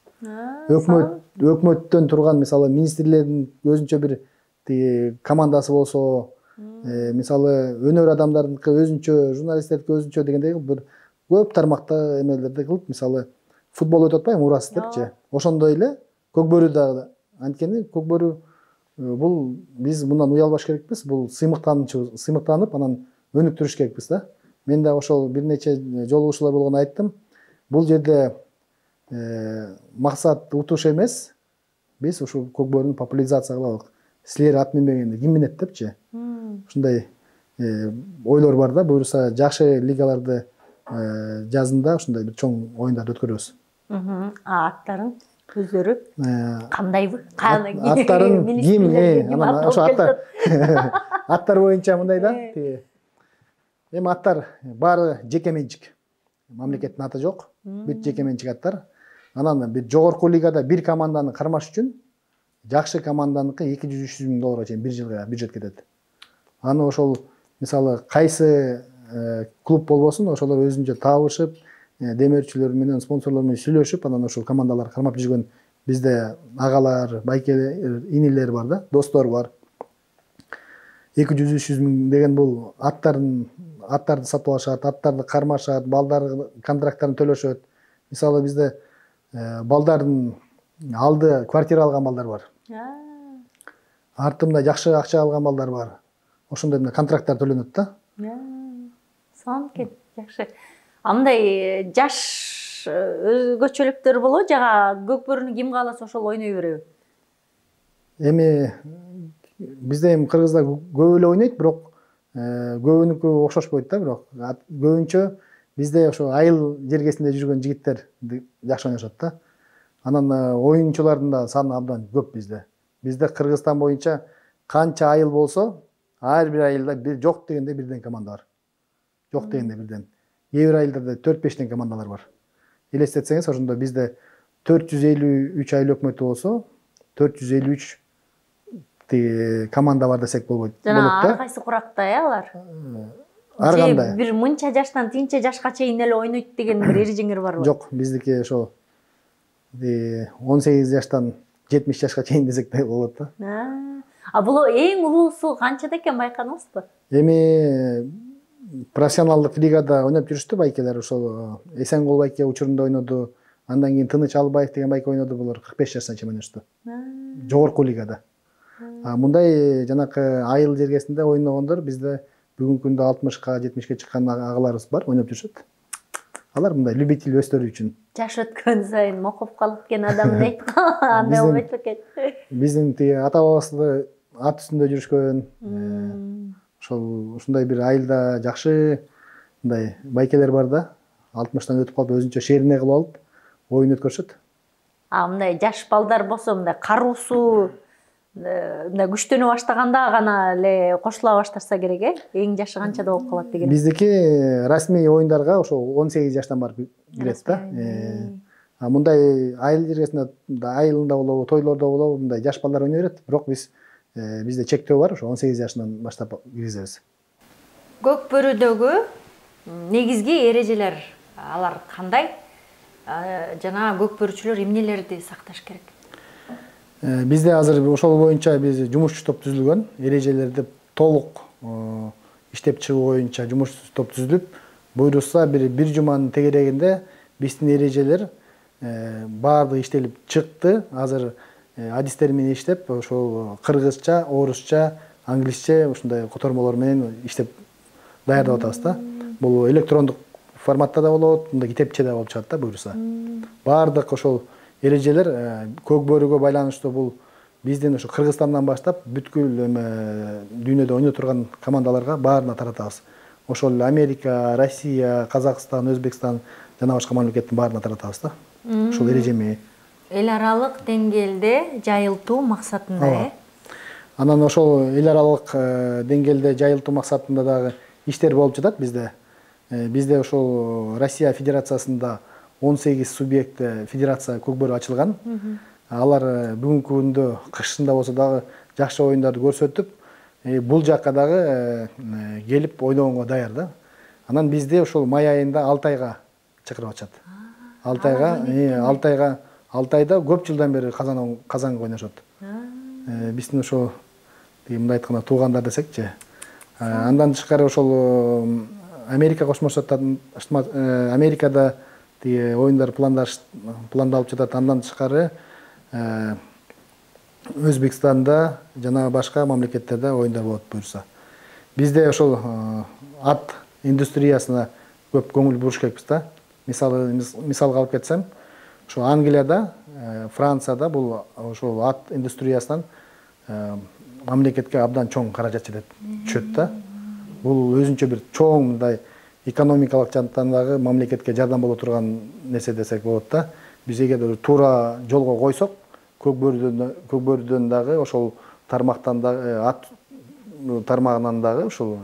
Өкмөттөн турган мисалы министрлердин өзүнчө бир командасы болсо, мисалы өнөр адамдардыкы өзүнчө, журналисттердики өзүнчө дегендей бир көп тармакта эмелерди кылып, мисалы футбол өтүп атпайбы, урас депчи. Ошондой эле көкбөрү да, анткени көкбөрү бул биз мындан уялбаш керекпиз. Бул сыймыктанып, анан өнүктүрүш керекпиз да. Мен да ошол бир нече жолугушуулар болгону айттым. Бул жерде максат утуш эмес. Биз ушул көкбөрүнү популяризация кылалык. Силер ат минбегенде ким минет депчи. Ушундай ойлор бар да. Буюрса жакшы лигаларды жазында ушундай бир чоң оюндарды өткөрөбүз. Аттарын өздөрү кандайбы? Аттарын ким анан ошо аттар боюнча мындай да. Эми аттар баары жеке менчик. Мамлекеттин аты жок. Бүт жеке менчик аттар. Анан бир жогорку лигада бир команданы кармаш үчүн жакшы команданыкы 200-300 миң долларга чейин бир жылга бюджет кетет. Аны ошол мисалы кайсы клуб болбосун, ошолор өзүнчө табышып, демөөрчүлөр менен, спонсорлор менен сүйлөшүп, анан ошол командалар кармап жүргөн бизде агалар, байкелер, инилер бар да, достор бар. 200-300 миң деген бул аттарды сатып алышат, аттарды кармашат, балдар контракттарын төлөшөт. Мисалы бизде балдардын алды квартира алган балдар бар. Артымда жакшы акча алган балдар бар. Ошондой контракттар төлөнөт да. Сонкен жакшы. Андай жаш өзгөчөлүктөр болобу, жага көкбөрүнү ким кааласа ошол ойной береби? Эми бизде эми кыргыздар көп эле ойнойт, бирок көбүнүкү окшошпойт да, бирок көбүнчө бизде ошо айыл жергесинде жүргөн жигиттер жакшы ойношот да. Анан оюнчулардын да саны абдан көп бизде. Бизде Кыргызстан боюнча канча айыл болсо, ар бир айылда бир жок дегенде бирден команда бар. Жок дегенде бирден. Кээ бир айылдарда 4-5тен командалар бар. Элестетсеңиз, ошондо бизде 453 айыл өкмөтү болсо, 453 команда бар десек болот да. Жана ар кайсы куракта алар. Ар кандай. Бир мынча жаштан тинче жашка чейин эле ойнойт деген бир эрежеңер барбы? Жок, биздики ошо 18 жаштан 70 жашка чейин десек де болот да. Бул эң улуусу канчада экен байкадыңызбы? Эми профессионалдык лигада ойноп жүрүштү байкелер, ошол Эсенгул байке учурунда ойноду. Андан кийин Тыныч Албаев деген байке ойноду, булар 45 жаштан чейин ойношту. Жогорку лигада. Мындай жанакы айыл жергесинде ойногондор бизде бүгүнкү күндө 60ка, 70ке чыккан агаларыбыз бар, ойноп жүрүшөт. Алар мындай любитель өстөрүү үчүн. Жаш өткөн сайын мокуп калып кеткен адам дейт го. Андай болбойт бекен. Биздин ата бабасы ат үстүндө жүрүшкөн. Ушундай бир айылда жакшы мындай байкелер бар да. 60тан өтүп калып өзүнчө шерине кылып алып оюн өткөрүшөт. Мындай жаш балдар болсо мындай каруусу мындай күчтөнө баштаганда гана эле кошула баштаса керек, эң жашы канчада болуп калат деген. Биздики расмий оюндарга ошо 18 жаштан барып кирет да. Мындай айыл жергесинде, айылында болобу, тойлордо болобу, мындай жаш балдар ойной берет, бирок бизде чектөө бар, ошо 18 жашынан баштап киргизебиз. Көкбөрүдөгү негизги эрежелер алар кандай? Жана көкбөрүчүлөр эмнелерди сакташ керек? Бизде азыр ошол боюнча биз жумушчу топ түзүлгөн, эрежелерди толук иштеп чыгуу боюнча жумушчу топ түзүлүп, буйрушса бир жуманын тегерегинде биздин эрежелер баардыгы иштелип чыкты. Азыр адистер менен иштеп, ошол кыргызча, орусча, англисче ушундай котормолор менен иштеп даярдап атабыз да. Бул электрондук форматта да болот, мындай китепче да болуп чыгат да буйруса. Баардык ошол эрежелер көкбөрүгө байланыштуу. Бул биздин ошо Кыргызстандан баштап бүткүл дүйнөдө ойной турган командаларга баарына таратабыз. Ошол эле Америка, Россия, Казакстан, Өзбекстан жана башка мамлекеттин баарына таратабыз да. Ушул эрежеми эл аралык деңгээлде жайылтуу максатында. Анан ошол эл аралык деңгээлде жайылтуу максатында дагы иштер болуп жатат бизде. Бизде ошол Россия Федерациясында 18 субъекты федерация көкбөрү ачылган. Алар бүгүнкү күндө кышында болсо дагы жакшы оюндарды көрсөтүп, бул жакка дагы келип ойногонго даяр да. Анан бизде ошол май айында Алтайга чакырып атышат. Алтайда көп жылдан бери казанга ойношот. Биздин ошол мындай айтканда туугандар десекчи. Андан тышкары ошол Америка Кошмо Штаттарында, Америкада оюндар пландалып жатат. Андан тышкары Өзбекстанда жана башка мамлекеттерде оюндар болот буюрса. Бизде ошол ат индустриясына көп көңүл буруш керекпиз да. Мисалга алып кетсем, ошо Англияда, Францияда бул ошол ат индустриясынан мамлекетке абдан чоң каражат түшөт да. Бул өзүнчө бир чоң мындай экономикалык жактан дагы мамлекетке жардам боло турган нерсе десек болот да. биз эгер туура жолго койсок, көкбөрүдөн дагы ошол тармактан дагы ат тармагынан дагы ушул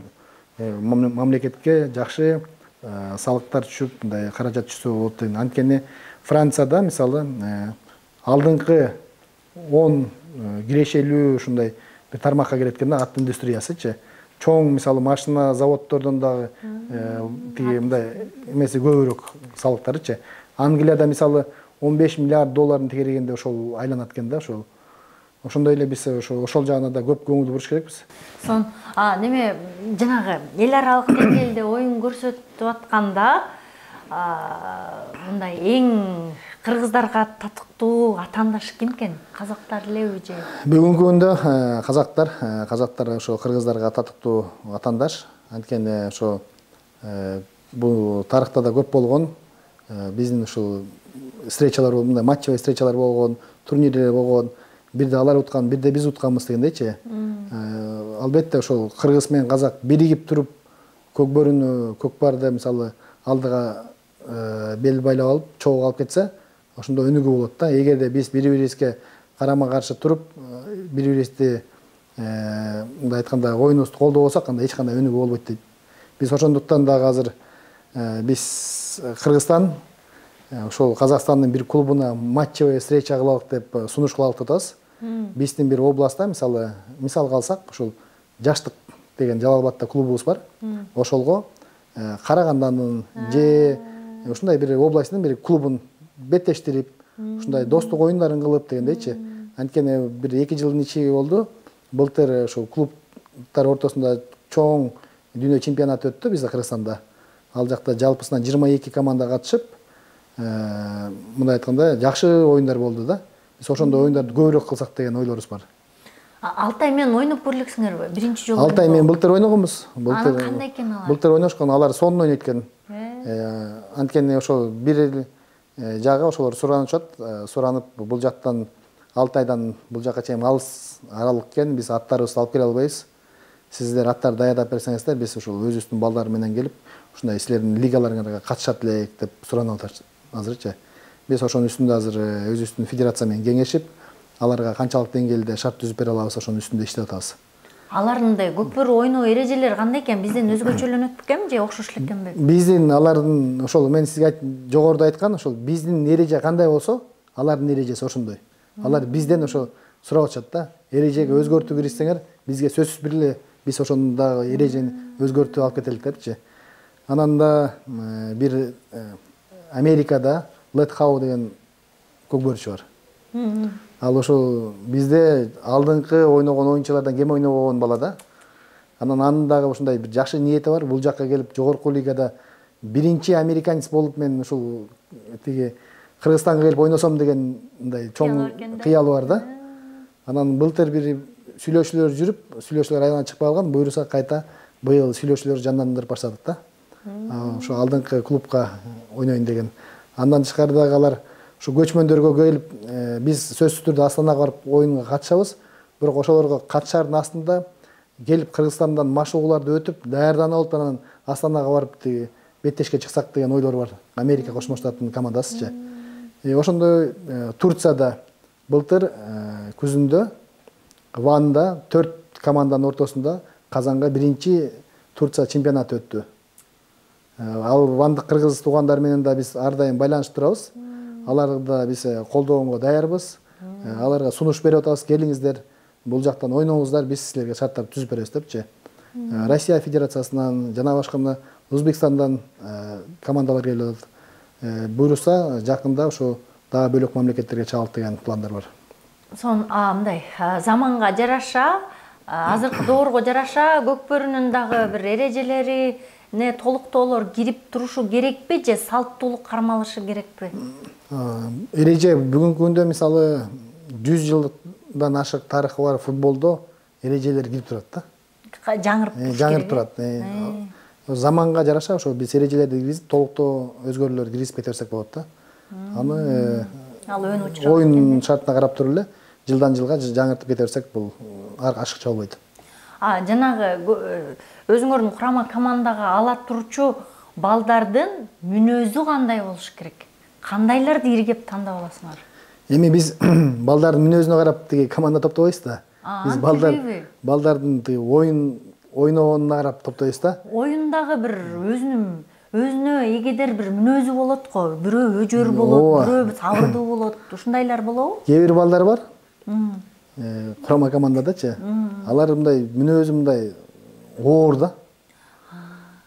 мамлекетке жакшы салыктар түшүп, мындай каражат түшсө болот деген. Анткени Францияда мисалы алдыңкы 10 кирешелүү ушундай бир тармакка кирет экен да, ат индустриясычы. Чоң мисалы машина заводдордон дагы тиги мындай эмеси көбүрөөк салыктарычы. Англияда мисалы 15 миллиард долларын тегерегенде ошол айланат экен да, ошол. Ошондой эле биз ошол жагына да көп көңүл буруш керекпиз. Сон неме жанагы эл аралык деңгээлде оюн көрсөтүп атканда мындай эң кыргыздарга татыктуу атаандаш ким экен? Казактар элеби же? Бүгүнкү күндө казактар ошо кыргыздарга татыктуу атаандаш. Анткени ошо бул тарыхта да көп болгон. Биздин ушул встречалар, мындай матчевый встречалар болгон, турнирлер болгон. Бирде алар уткан, бирде биз утканбыз дегендейчи. Албетте ошол кыргыз менен казак биригип туруп көкбөрүнү, көкпарды мисалы алдыга бел байлап алып, чогуу алып кетсе, ошондо өнүгүү болот да. Эгерде биз бири-бирибизге карама каршы туруп, бири-бирибизди мындай айтканда оюнубузду колдобосок, анда эч кандай өнүгүү болбойт дейт. Биз ошондуктан дагы азыр биз Кыргызстан ошол Казакстандын бир клубуна матчевый встреча кылалык деп сунуш кылалык деп атабыз. Биздин бир областта мисалга алсак, ушул Жаштык деген Жалал Абадта клубубуз бар. Ошолго Караганданын же ушундай бир областтын бир клубун беттештирип, ушундай достук оюндарын кылып дегендейчи. Анткени бир 2 жылдын ичи болду. Былтыр ошол клубтар ортосунда чоң дүйнө чемпионаты өттү бизде Кыргызстанда. Ал жакта жалпысынан 22 команда катышып, мындай айтканда жакшы оюндар болду да. Биз ошондой оюндарды көбүрөөк кылсак деген ойлорубуз бар. Алтай менен ойноп көрүлөксүңөрбү? Биринчи жолу. Алтай менен былтыр ойногонбуз. Анан кандай экен алар? Былтыр ойношкон, алар сонун ойнойт экен. Анткени ошол бир жагы ошолор суранышат, суранып бул жактан Алтайдан бул жакка чейин алыс аралык экен, биз аттарыбызды алып келе албайбыз. Сиздер аттарды даярдап берсеңиздер, биз ошол өзүбүздүн балдар менен келип, ушундай силердин лигаларыңарга катышат элек деп суранып атышат азырчы. Биз ошонун үстүндө азыр өзүбүздүн федерация менен кеңешип, аларга канчалык деңгээлде шарт түзүп бере алабыз, ошонун үстүндө иштеп атабыз. Алардын көкбөрү ойноо эрежелери кандай экен? Бизден өзгөчөлөнөт бекем же окшош элекенби? Биздин алардын ошол мен сизге жогоруда айткан, ошол биздин эреже кандай болсо, алардын эрежеси ошондой. Алар бизден ошо сурап атышат да. Эрежеге өзгөртүү киргизсеңер, бизге сөзсүз бир эле биз ошондагы эрежени өзгөртүп алып кетелик депчи. Анан да бир Америкада Лед Хау деген көкбөрүчү бар. Ал ошол бизде алдыңкы ойногон оюнчулардан кем ойнобогон бала да. Анан анын дагы ушундай бир жакшы ниети бар. Бул жакка келип жогорку лигада биринчи американец болуп мен ушул тиги Кыргызстанга келип ойносом деген мындай чоң кыялы бар да. Анан былтыр бир сүйлөшүүлөр жүрүп, сүйлөшүүлөр аягына чыкпай калган, буйруса кайта быйыл сүйлөшүүлөр жандандырып баштадык да. Ошо алдыңкы клубка ойнойн деген. Андан тышкары дагы алар ушу көчмөндөргө келип, биз сөзсүз түрдө Астанага барып оюнга катышабыз. Бирок ошолорго катышардын астында келип Кыргызстандан машыгууларды өтүп, даярданып алып, анан Астанага барып тиги беттешке чыксак деген ойлор бар. Америка Кошмо Штаттын командасычы. Ошондой Турцияда былтыр күзүндө Ванда 4 команданын ортосунда Казанга биринчи Турция чемпионаты өттү. Ал вандык кыргыз туугандар менен да биз ар дайым байланышып турабыз. Аларды да биз колдогонго даярбыз. Аларга сунуш берип атабыз, келиңиздер, бул жактан ойноңуздар, биз силерге шарттарды түзүп беребиз депчи. Россия Федерациясынан жана башка Өзбекстандан командалар келип атат. Буйруса жакында ошо дагы бөлөк мамлекеттерге чыгалат деген пландар бар. Сон мындай заманга жараша, азыркы доорго жараша көкбөрүнүн дагы бир эрежелери толуктоолор кирип турушу керекпи же салттуулук кармалышы керекпи? Эреже бүгүнкү күндө мисалы 100 жылдан ашык тарыхы бар футболдо эрежелер кирип турат да. Жаңырып турат. Заманга жараша ошо биз эрежелерди киргизип, толуктоо өзгөрүүлөр киргизип кетерсек болот да. Аны оюн шартына карап туруп эле жылдан жылга жаңыртып кетерсек бул ашыкча болбойт. Жанагы өзүңөрдүн курама командага ала турчу балдардын мүнөзү кандай болуш керек? кандайларды иргеп тандап аласыңар? Эми биз балдардын мүнөзүнө карап тиги команда топтойбуз да. Биз балдардын тиги ойногонуна карап топтойбуз да. Оюндагы бир өзүнө эгедер бир мүнөзү болот го. Бирөө өжөр болот, бирөө сабырдуу болот. Ушундайлар болобу? Кээ бир балдар бар. Курама командадачы. Алар мындай мүнөзү мындай оор да.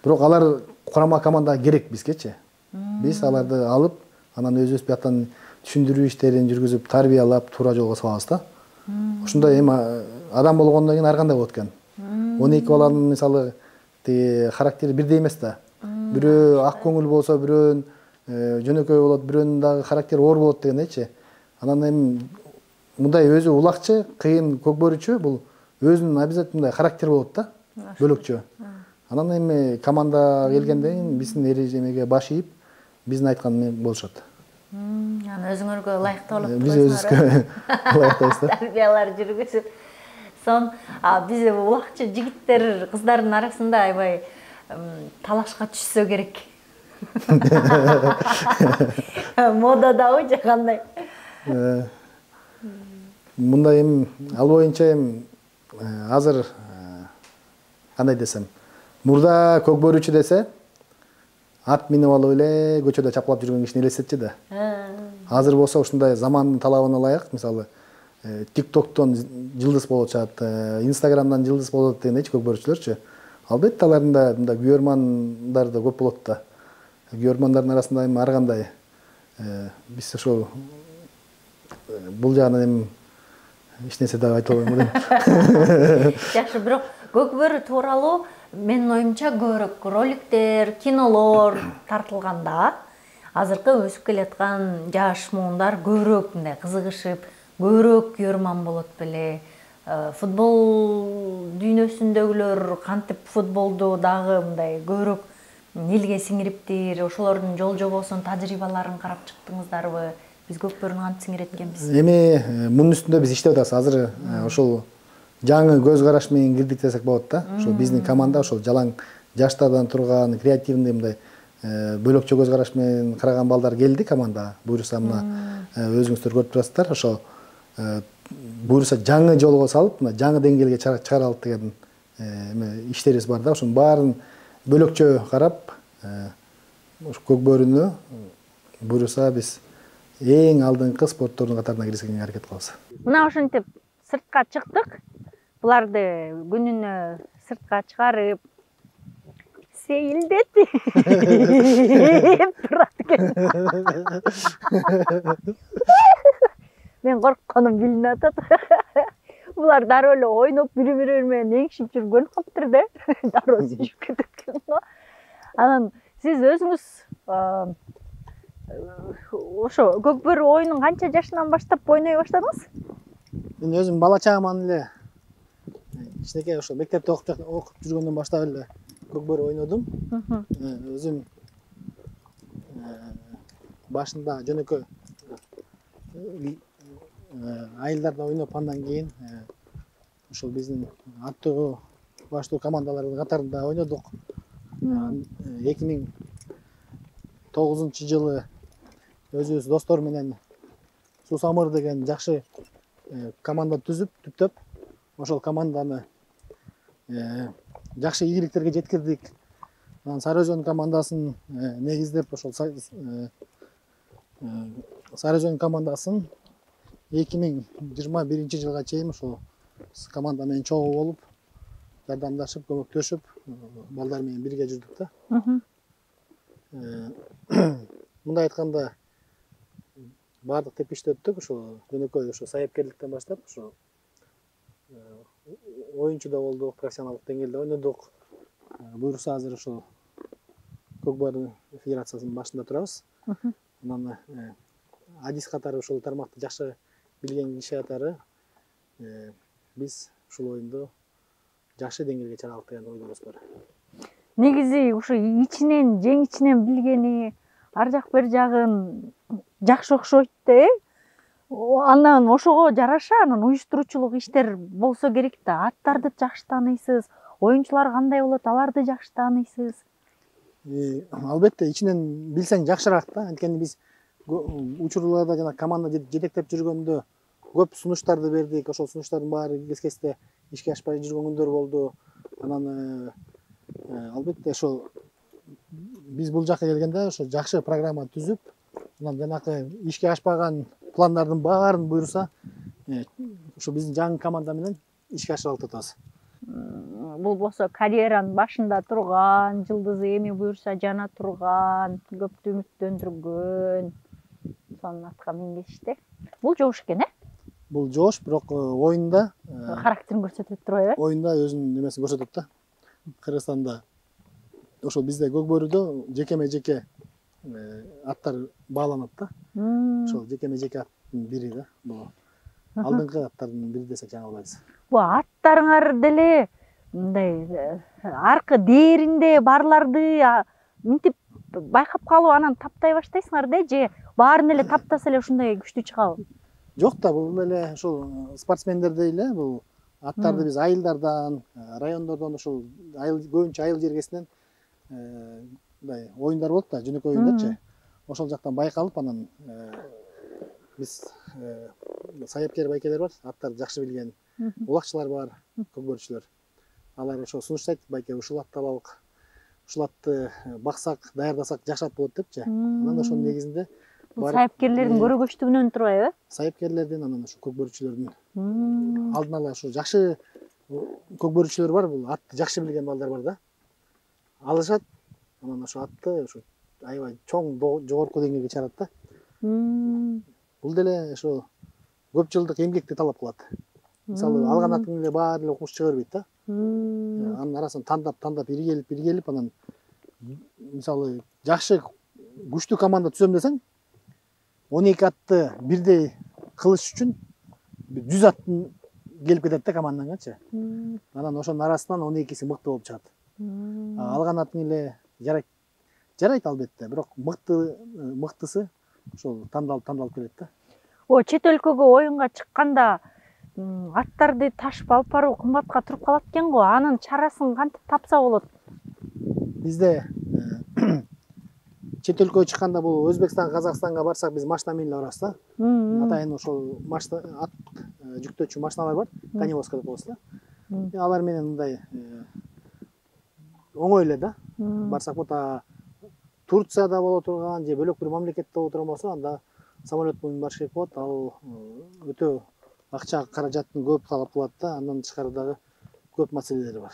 Бирок алар курама командага керек бизгечи. Биз аларды алып, анан өзүбүз бияктан түшүндүрүү иштерин жүргүзүп, тарбиялап, туура жолго салабыз да. Ушундай эми адам болгондон кийин ар кандай болот экен. 12 баланын мисалы характери бирдей эмес да. Бирөө ак көңүл болсо, бирөөнүн жөнөкөй болот, бирөөнүн дагы характери оор болот дегендейчи. Анан эми мындай өзү улакчы, кыйын көкбөрүчү бул өзүнүн обязательно мындай характери болот да, бөлөкчө. Анан эми команда келгенден кийин биздин эрежемеге баш ийип, биздин айтканды болушат. Анан өзүңөргө ылайыктуу болуп Биз өзүбүзгө ылайыктайбыз да. Тарбиялар жүргүзүп. Сон биз улакчы жигиттер, кыздардын арасында аябай талашка түшсө керек. Модадабы же кандай? Мындай эми ал боюнча эми азыр кандай десем, мурда көкбөрүчү десе ат минип алып эле көчөдө чапкылап жүргөн кишини элестетчи да. Азыр болсо ушундай замандын талабына ылайык, мисалы TikToктон жылдыз болуп чыгат, Instagramдан жылдыз болот дегендейчи көкбөрүчүлөрчү. Албетте алардын да мындай күйөрмандар да көп болот да. Күйөрмандардын арасында эми ар кандай биз ошол бул жагынан эми эч нерсе да айта албайм элем. Жакшы, бирок көкбөрү тууралуу менин оюмча көбүрөөк роликтер, кинолор тартылганда азыркы өсүп келаткан жаш муундар көбүрөөк мындай кызыгышып, көбүрөөк күйөрман болот беле. Футбол дүйнөсүндөгүлөр кантип футболду дагы мындай көбүрөөк элге сиңириптир, ошолордун жол жобосун, тажрыйбаларын карап чыктыңыздарбы? Биз көкбөрүнү кантип сиңирет экенбиз? Эми мунун үстүндө биз иштеп атабыз. Азыр ошол жаңы көз караш менен кирдик десек болот да. Ошол биздин команда ошол жалаң жаштардан турган, креативный мындай бөлөкчө көз караш менен караган балдар келди командага. Буюрса мына өзүңүздөр көрүп турасыздар. Ошол буюрса жаңы жолго салып, мына жаңы деңгээлге чыгаралык деген иштерибиз бар да. Ошонун баарын бөлөкчө карап, көкбөрүнү буюрса биз эң алдыңкы спорттордун катарына киргизгенге аракет кылабыз. Мына ошентип сыртка чыктык. Буларды күнүнө сыртка чыгарып сейилдет турат экен. Мен коркконум билинип атат. Булар дароо эле ойноп бири-бири менен эңишип жүргөн калыптыр да. Дароо сүйүшүп кетет экен го. Анан сиз өзүңүз ошо көкбөрү оюнун канча жашынан баштап ойной баштадыңыз? Мен өзүм бала чагыман эле кичинекей ошо мектепте окуп жүргөндөн баштап эле көкбөрү ойнодум. Өзүм башында жөнөкөй айылдарда ойноп, андан кийин ошол биздин аттуу баштуу командалардын катарында ойнодук. 2009 өзүбүз достор менен Сусамыр деген жакшы команда түзүп, түптөп, ошол команданы жакшы ийгиликтерге жеткирдик. Анан Сары Өзөн командасын негиздеп, ошол Сары Өзөн командасын 2021 жылга чейин ошол команда менен чогуу болуп, жардамдашып, көмөктөшүп, балдар менен бирге жүрдүк да. Мындай айтканда баардык тепкичти өттүк, ошо жөнөкөй ошо сайыпкерликтен баштап, ошо оюнчу да болдук, профессионалдык деңгээлде ойнодук. Буюрса азыр ошо Көкбөрү федерациясынын башында турабыз. Анан адис катары ошол тармакты жакшы билген киши катары биз ушул оюнду жакшы деңгээлге чыгаралык деген ойдобуз бар. Негизи ушу ичинен, жең ичинен билгени, ар жак бер жагын жакшы окшойт да, Анан ошого жараша анан уюштуруучулук иштер болсо керек да. Аттарды жакшы тааныйсыз, оюнчулар кандай болот, аларды жакшы тааныйсыз. Албетте ичинен билсең жакшыраак да. Анткени биз учурларда жана команда жетектеп жүргөндө көп сунуштарды бердик. Ошол сунуштардын баары кез-кезде ишке ашпай жүргөн күндөр болду. Анан албетте ошол биз бул жакка келгенде ошо жакшы программа түзүп, анан жанакы ишке ашпаган пландардын баарын буйруса, ошо биздин жаңы команда менен ишке ашырып алып атабыз. Бул болсо карьеранын башында турган, жылдызы эми буюрса жана турган, көптү үмүттөндүргөн сонун атка мингесишти. Бул жогуш экен, Бул жоош, бирок оюнда характерин көрсөтөт турбайбы? Оюнда өзүнүн немесин көрсөтөт да. Кыргызстанда ошол бизде Көкбөрүдө жекеме-жеке аттар бааланат да. Ошол жекеме-жеке аттын бири да. Бул алдыңкы аттардын бири десек жаңылбайбыз. Бул аттарыңар деле мындай аркы дээринде барларды мынтип байкап калып анан таптай баштайсыңар да, же баарын эле таптаса эле ушундай күчтүү чыгабы? Жок да, бул эле ошол спортсмендердей эле бул аттарды биз айылдардан, райондордон ошол көбүнчө айыл жергесинен мындай оюндар болот да, жөнөкөй оюндарчы. Ошол жактан байкалып, анан биз саяпкер байкелер бар, аттарды жакшы билген улакчылар бар, көкбөрүчүлөр. Алар ошо сунуштайт, байке ушул атты алалык, ушул атты баксак, даярдасак жакшы ат болот депчи. Анан ошонун негизинде саяпкерлердин көрөгөчтүгүнөн турбайбы? Саяпкерлердин, анан ошо көкбөрүчүлөрдүн алдын ала ошо жакшы көкбөрүчүлөр бар, бул атты жакшы билген балдар бар да. Алышат, анан ошо атты ошо аябай чоң жогорку деңгээлге чыгарат да. Бул деле ошо көп жылдык эмгекти талап кылат. Мисалы, алган аттын эле баары эле укмуш чыга бербейт да. Анын арасынан тандап иргелип анан мисалы жакшы күчтүү команда түзөм десең, 12 атты бирдей кылыш үчүн 100 аттын келип кетет да командаңачы. Анан ошонун арасынан 12си мыкты болуп чыгат. Алган аттың эле жарайт албетте, бирок мыктысы ошол тандалып келет да. Чет өлкөгө оюнга чыкканда аттарды ташып алып баруу кымбатка туруп калат экен го. Анын чарасын кантип тапса болот? Бизде чет өлкөгө чыкканда бул Өзбекстан, Казакстанга барсак биз машина менен эле барабыз да. Атайын ошол ат жүктөөчү машиналар бар, коневозка деп коебуз да. Алар менен мындай оңой эле да. Барсак бота Турцияда боло турган же бөлөк бир мамлекетте боло турган болсо, анда самолет менен барыш керек болот. Ал өтө акча каражаттын көп талап кылат да, андан тышкары дагы көп маселелери бар.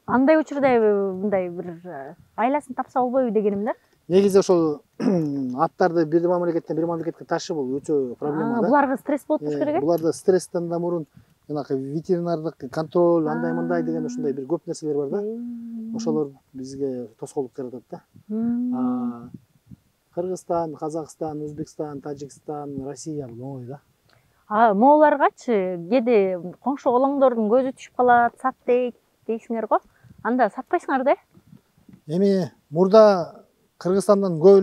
Андай учурда мындай бир айласын тапса болбойбу дегеним да. Негизи ошол аттарды бир мамлекеттен бир мамлекетке ташып бул өтө проблема да. Буларга стресс болуп туруш керек. Буларда стресстен да мурун жанакы ветеринардык контроль, андай деген ушундай бир көп нерселер бар да. Ошолор бизге тоскоолдук жаратат да. Кыргызстан, Казакстан, Өзбекстан, Тажикстан, Россия бул оңой да. Мооларгачы кээде коңшу колоңдордун көзү түшүп калат, сат дейсиңер го. Анда сатпайсыңар да? Эми мурда Кыргызстандан көп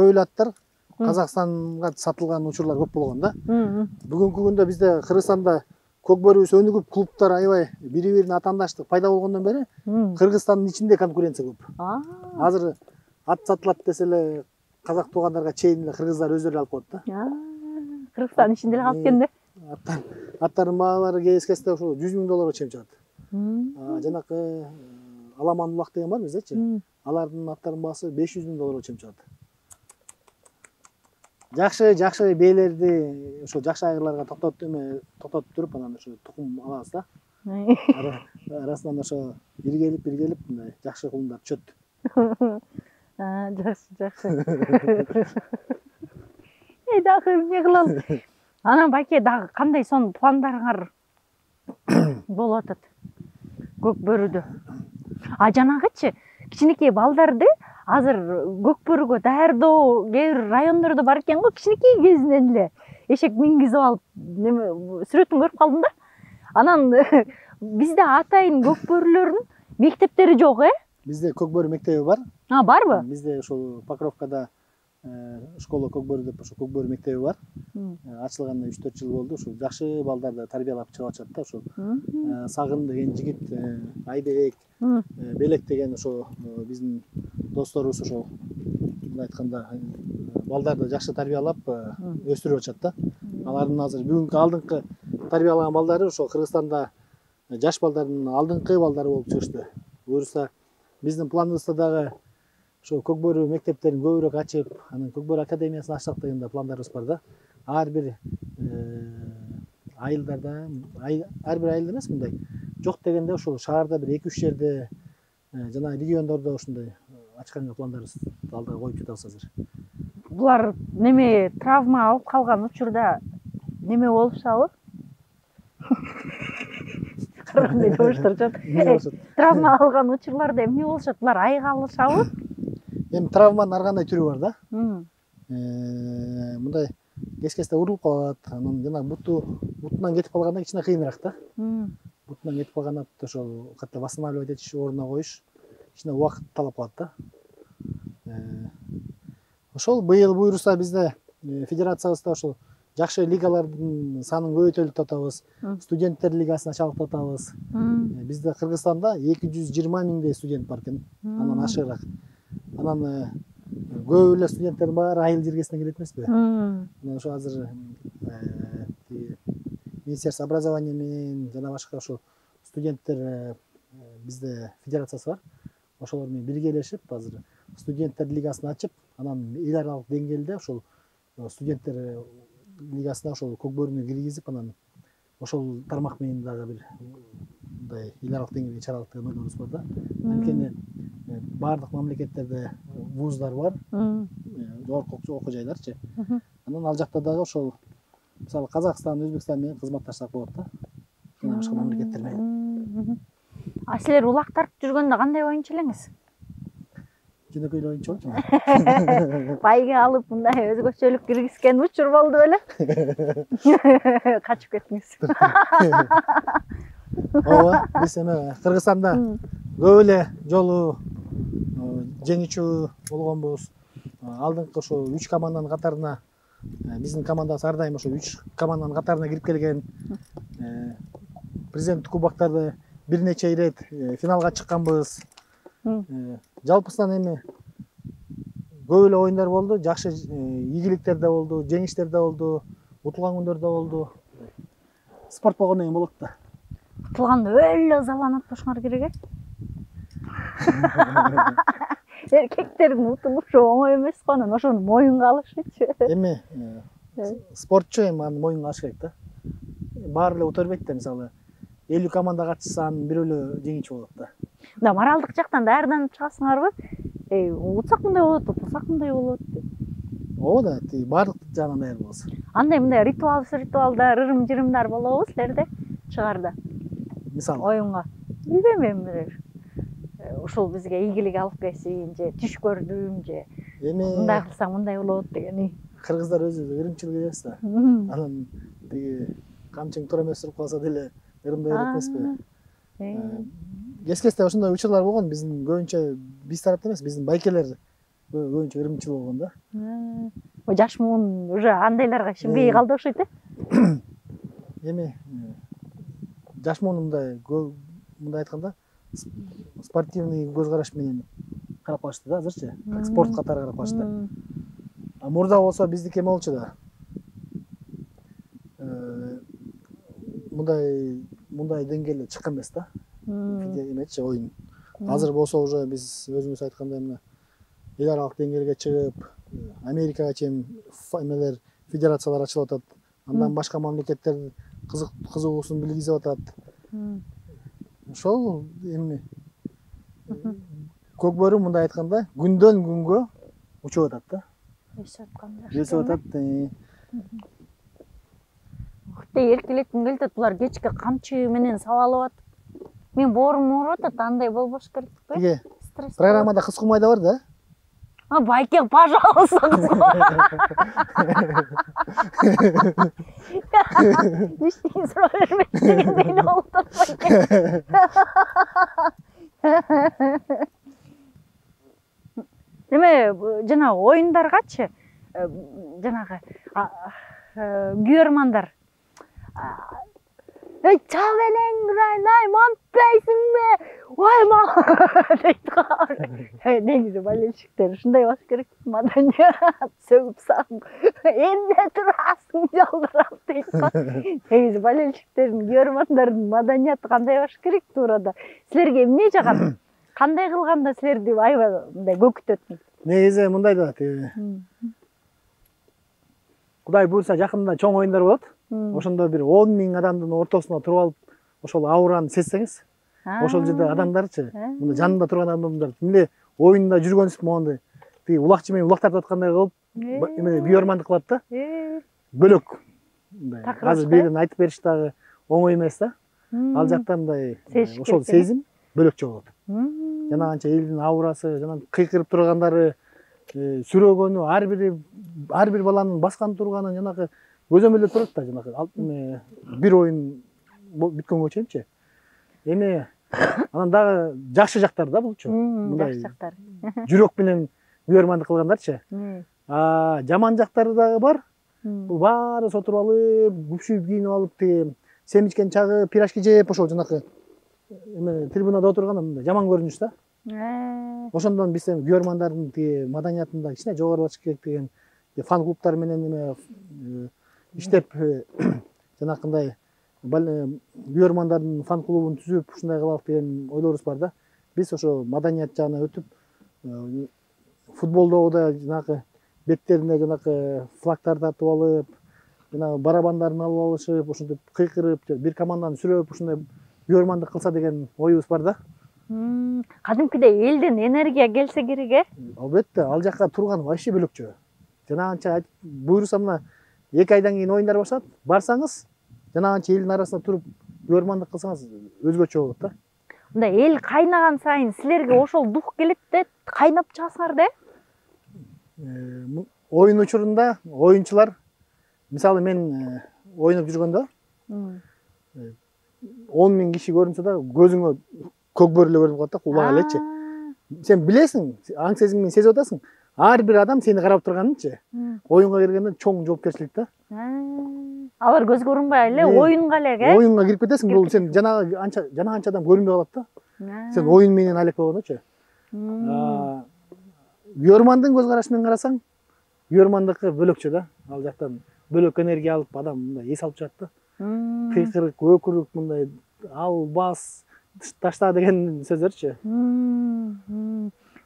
эле аттар Казакстанга сатылган учурлар көп болгон да. Бүгүнкү күндө бизде Кыргызстанда көкбөрүбүз өнүгүп, клубтар аябай бири-бирине атаандаштык пайда болгондон бери Кыргызстандын ичинде конкуренция көп. Азыр ат сатылат десе эле казак туугандарга чейин эле кыргыздар өздөрү алып коет да. Кыргызстандын ичинде эле калып экен да. Аттардын баалары кез-кезде ошо 100 000 долларга чейин чыгат. Жанакы Аламан улак деген бар биздечи. Алардын аттарынын баасы 500 000 долларга чейин чыгат. Жакшы бээлерди ошо жакшы айырларга токтотуп туруп, анан ошо тукум алабыз да. Арасынан ошо иргелип мындай жакшы кулундар түшөт. Жакшы. Дагы эмне кылалы? Анан байке дагы кандай сонун пландарыңар болуп атат Көкбөрүдө? Жанагычы кичинекей балдарды азыр Көкбөрүгө даярдоо кээ бир райондордо бар экен го, кичинекей кезинен эле эшек мингизип алып сүрөтүн көрүп калдым да. Анан бизде атайын көкбөрүлөрдүн мектептери жок, Бизде көкбөрү мектеби бар. Барбы? Бизде ошол Покровкада школа көкбөрү деп ошо көкбөрү мектеби бар. Ачылганына 3-4 жыл болду. Ошо жакшы балдарды тарбиялап чыгып атышат да. Ошо Сагын деген жигит, Айбек, Белек деген ошо биздин досторубуз, ошо мындай айтканда балдарды жакшы тарбиялап өстүрүп атышат да. Алардын азыр бүгүнкү алдыңкы тарбиялаган балдары ошо Кыргызстанда жаш балдардын алдыңкы балдары болуп чыгышты. Буюрса биздин планыбызда дагы ошо Көкбөрү мектептерин көбүрөөк ачып, анан Көкбөрү академиясын ачсак деген да пландарыбыз бар да. Ар бир айылдарда, ар бир айылда эмес мындай. Жок дегенде ошол шаарда бир 2-3 жерде жана региондордо ушундай ачканга пландарыбыз алдыга коюп жатабыз азыр. Булар неме травма алып калган учурда неме болушабы? Кандай добуштар жат. Травма алган учурларда эмне болушат? Булар айыгалышабы? Эми травманын ар кандай түрү бар да. Мындай кес-кесте урулуп калат, анан жана бутунан кетип калганда кичине кыйыныраак да. Бутунан кетип калганда ошол катта восстанавливать этиш, ордуна коюш кичине убакыт талап кылат да. Ошол быйыл буюрса бизде федерациябызда ошол жакшы лигалардын санын көбөйтөлүп атабыз. Студенттер лигасын ачалып атабыз. Бизде Кыргызстанда 220 миңдей студент бар экен, андан ашыгыраак. Анан көп эле студенттердин баары айыл жергесинен келет эмеспи? Анан ошо азыр Министерство образования менен жана башка ошо студенттер бизде федерациясы бар. Ошолор менен биргелешип азыр студенттер лигасын ачып, анан эл аралык деңгээлде ошол студенттер лигасына ошол Көкбөрүнү киргизип, анан ошол тармак менен дагы бир мындай эл аралык деңгээлге чыгаралык деген ойдорубуз бар да. Анткени баардык мамлекеттерде вуздар бар, жогорку окуу жайларчы. Анан ал жакта дагы ошол мисалы Казакстан, Өзбекстан менен кызматташсак болот да. Жана башка мамлекеттер менен. А силер улактарып жүргөндө кандай оюнчу элеңиз? Жөнөкөй эле оюнчу болчу. Байге алып мындай өзгөчөлүк киргизген учур болду беле? Качып кеттиңиз. Ооба, биз эми Кыргызстанда көп эле жолу жеңүүчү болгонбуз. Алдыңкы ошо 3 команданын катарына биздин командабыз ар дайым ошо 3 команданын катарына кирип келген. Президенттик кубоктарды бир нече ирет финалга чыкканбыз. Жалпысынан эми көп эле оюндар болду, жакшы ийгиликтер да болду, жеңиштер да болду, утулган күндөр да болду. Спорт болгондон кийин болот да. Утулганда өлө ызаланат болушуңар керек э? Эркектердин утулушу оңой эмес го, анан ошону моюнга алышычы. Эми спортчу эми аны моюнга алыш керек да. Баары эле ута бербейт да, мисалы 50 команда катышсан бирөөлө жеңүүчү болот да. Да, моралдык жактан даярданып чыгасыңарбы? Утсак мындай болот, утулсак мындай болот деп. Ооба да, баардык жагынан даяр болобуз. Андай мындай ритуалдар, ырым-жырымдар болобу силерде чыгарда? Мисалы оюнга. Билбейм эми. Ушул бизге ийгилик алып келсин, же түш көрдүм, же мындай кылсаң мындай болот деген. Кыргыздар өзү ырымчыл келебиз да. Анан тиги камчың туура эмес туруп калса деле ырымдай берет эмеспи? Кес-кесте ошондой учурлар болгон, биздин көбүнчө биз тарапта эмес, биздин байкелер көбүнчө ырымчыл болгон да. Жаш муун уже андайларга ишенбей калды окшойт э? Эми жаш муун мындай айтканда спортивный көз караш менен карап калышты да азырчы, как спорт катары карап калышты. А мурда болсо биздики эме болчу да. Мындай деңгээлде чыккан эмес да. Эмечи оюн. Азыр болсо уже биз өзүбүз айткандай мына эл аралык деңгээлге чыгып, Америкага чейин эмелер, федерациялар ачылып атат. Андан башка мамлекеттер кызыгуусун билгизип атат. Ошол эми Көкбөрү мындай айтканда күндөн күнгө учуп атат да. Өсүп атат. Эркелетким келип атат, булар кечке камчы менен сабалып атат. Мен боорум ооруп атат, андай болбош керек го. Тиги программада кыз кумай да бар да. Байке, пожалуйста, ештеңе сурап бербейт дегендей эле болуп атат байке. Эме жана оюндаргачы жанагы күйөрмандар ей чабенең Райан, ай монтпайсыңбы ой ма дейт негизи болельщиктер ушундай болуш керек маданият сөгүп сагып эмне турасың жалдырап дейт го негизи болельщиктердин көрөрмандардын маданияты кандай болуш керек туурада силерге эмне жагат кандай кылганда силерди аябай мындай көкүтөт негизи мындай да Кудай буйрса жакында чоң оюндар болот. Ошондо бир 10 000 адамдын ортосуна туруп алып, ошол аураны сезсеңиз, ошол жерде адамдарчы, мында жанында турган адамдар эмне оюнда жүргөнсүз могундай тиги улакчы менен улактартып аткандай кылып, эме бүйөрмандык кылат да. Бөлөк. Мындай азыр бирден айтып бериш дагы оңой эмес да. Ал жакта мындай ошол сезим бөлөкчө болот. Жана канча элдин аурасы, жана кыйкырып тургандары, сүрөгөнү, ар бир баланын баскан турганы жанагы өзөмөлдө турат да, жанагы бир оюн бүткөнгө чейинчи. Эми анан дагы жакшы жактары да булчу. Мындай жакшы жактары. Жүрөк менен бүйөрмандык кылгандарчы. Жаман жактары дагы бар. Бул баары сотуруп алып, күпшүйүп кийинип алып, тиги семичкен чагы, пирожки жеп, ошол жанагы эме трибунада отурганда мындай жаман көрүнүш да. Ошондон биз бүйөрмандардын тиги маданиятында кичине жогорулатыш керек деген фан клубтар менен эме иштеп жанакындай бүйөрмандардын фан клубун түзүп ушундай кылалык деген ойлорубуз бар да. Биз ошо маданият жагына өтүп, футболдогу да жанагы беттерине жанагы флагтар тартып алып, жана барабандарын алып алышып, ошентип кыйкырып, бир команданы сүрөп, ушундай бүйөрмандык кылса деген оюбуз бар да. Кадимкидей элден энергия келсе керек, э? Албетте, ал жакка турган вообще бөлөкчө. Жана канча буйруса мына 2 айдан кийин оюндар башталат, барсаңыз, жана канча элдин арасында туруп бүйөрмандык кылсаңыз өзгөчө болот да. Мындай эл кайнаган сайын силерге ошол дух келет да, кайнап чыгасыңар да? Оюн учурунда оюнчулар, мисалы мен оюнуп жүргөндө 10 000 киши көрүнсө да көзүңө көк бөрүлө көрүнүп калат да, кулак элечи. Сен билесиң, аң сезимиң сезип атасың. Ар бир адам сени карап турганынчы. Оюнга киргенде чоң жоопкерчилик да. Алар көзгө көрүнбөй эле оюнга эле, оюнга кирип кетесиң, бул сен жана канча адам көрүнбөй калат да. Сен оюн менен алек болгондочу. Бүйөрмандын көз карашы менен карасаң, бүйөрмандыкы бөлөкчө да. Ал жактан бөлөк энергия алып адам мындай эс алып чыгат да. Кыйкырык, өкүрүк мындай ал бас ташта деген сөздөрчү.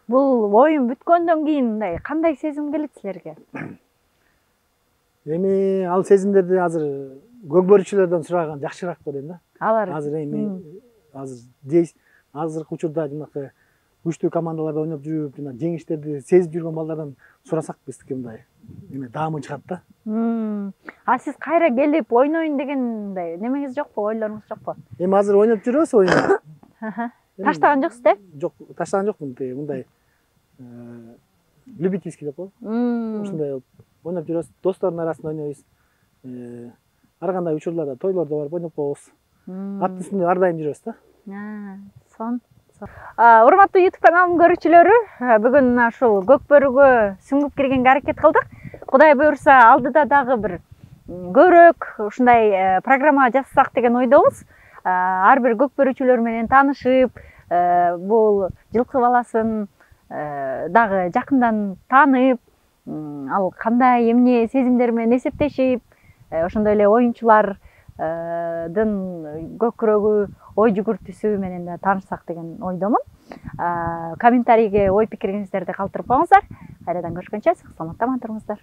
Бул оюн бүткөндөн кийин мындай кандай сезим келет силерге? Эми ал сезимдерди азыр көкбөрүчүлөрдөн сураган жакшыраак го дейм да. Алар азыр эми азыркы учурда жанакы күчтүү командаларда ойноп жүрүп, жана жеңиштерди сезип жүргөн балдардан сурасак биздики мындай эме даамы чыгат да. Сиз кайра келип ойнойн деген мындай немеңиз жокпу, ойлоруңуз жокпу? Эми азыр ойноп жүрөбүз оюн. Таштаган жоксуз да? Жок, таштаган жокмун. Мындай любительский деп коет. Ушундай ойноп жүрөбүз, достордун арасында ойнойбуз. Ар кандай учурларда, тойлордо барып ойноп коебуз. Аттын үстүндө ар дайым жүрөбүз да. Сон. Урматтуу YouTube каналымдын көрүүчүлөрү, бүгүн ушул көкбөрүгө сүңгүп киргенге аракет кылдык. Кудай буйрса, алдыда дагы бир көбүрөөк ушундай программа жасасак деген ойдобуз. Ар бир көкбөрүүчүлөр менен таанышып, бул жылкы баласын дагы жакындан таанып, ал кандай эмне сезимдер менен эсептешип, ошондой эле оюнчулардын көкүрөгү, ой жүгүртүүсү менен да таанышсак деген ойдомун. Комментарийге ой пикириңиздерди калтырып коюңуздар. Кайрадан көрүшкөнчө сак саламатта аман туруңуздар.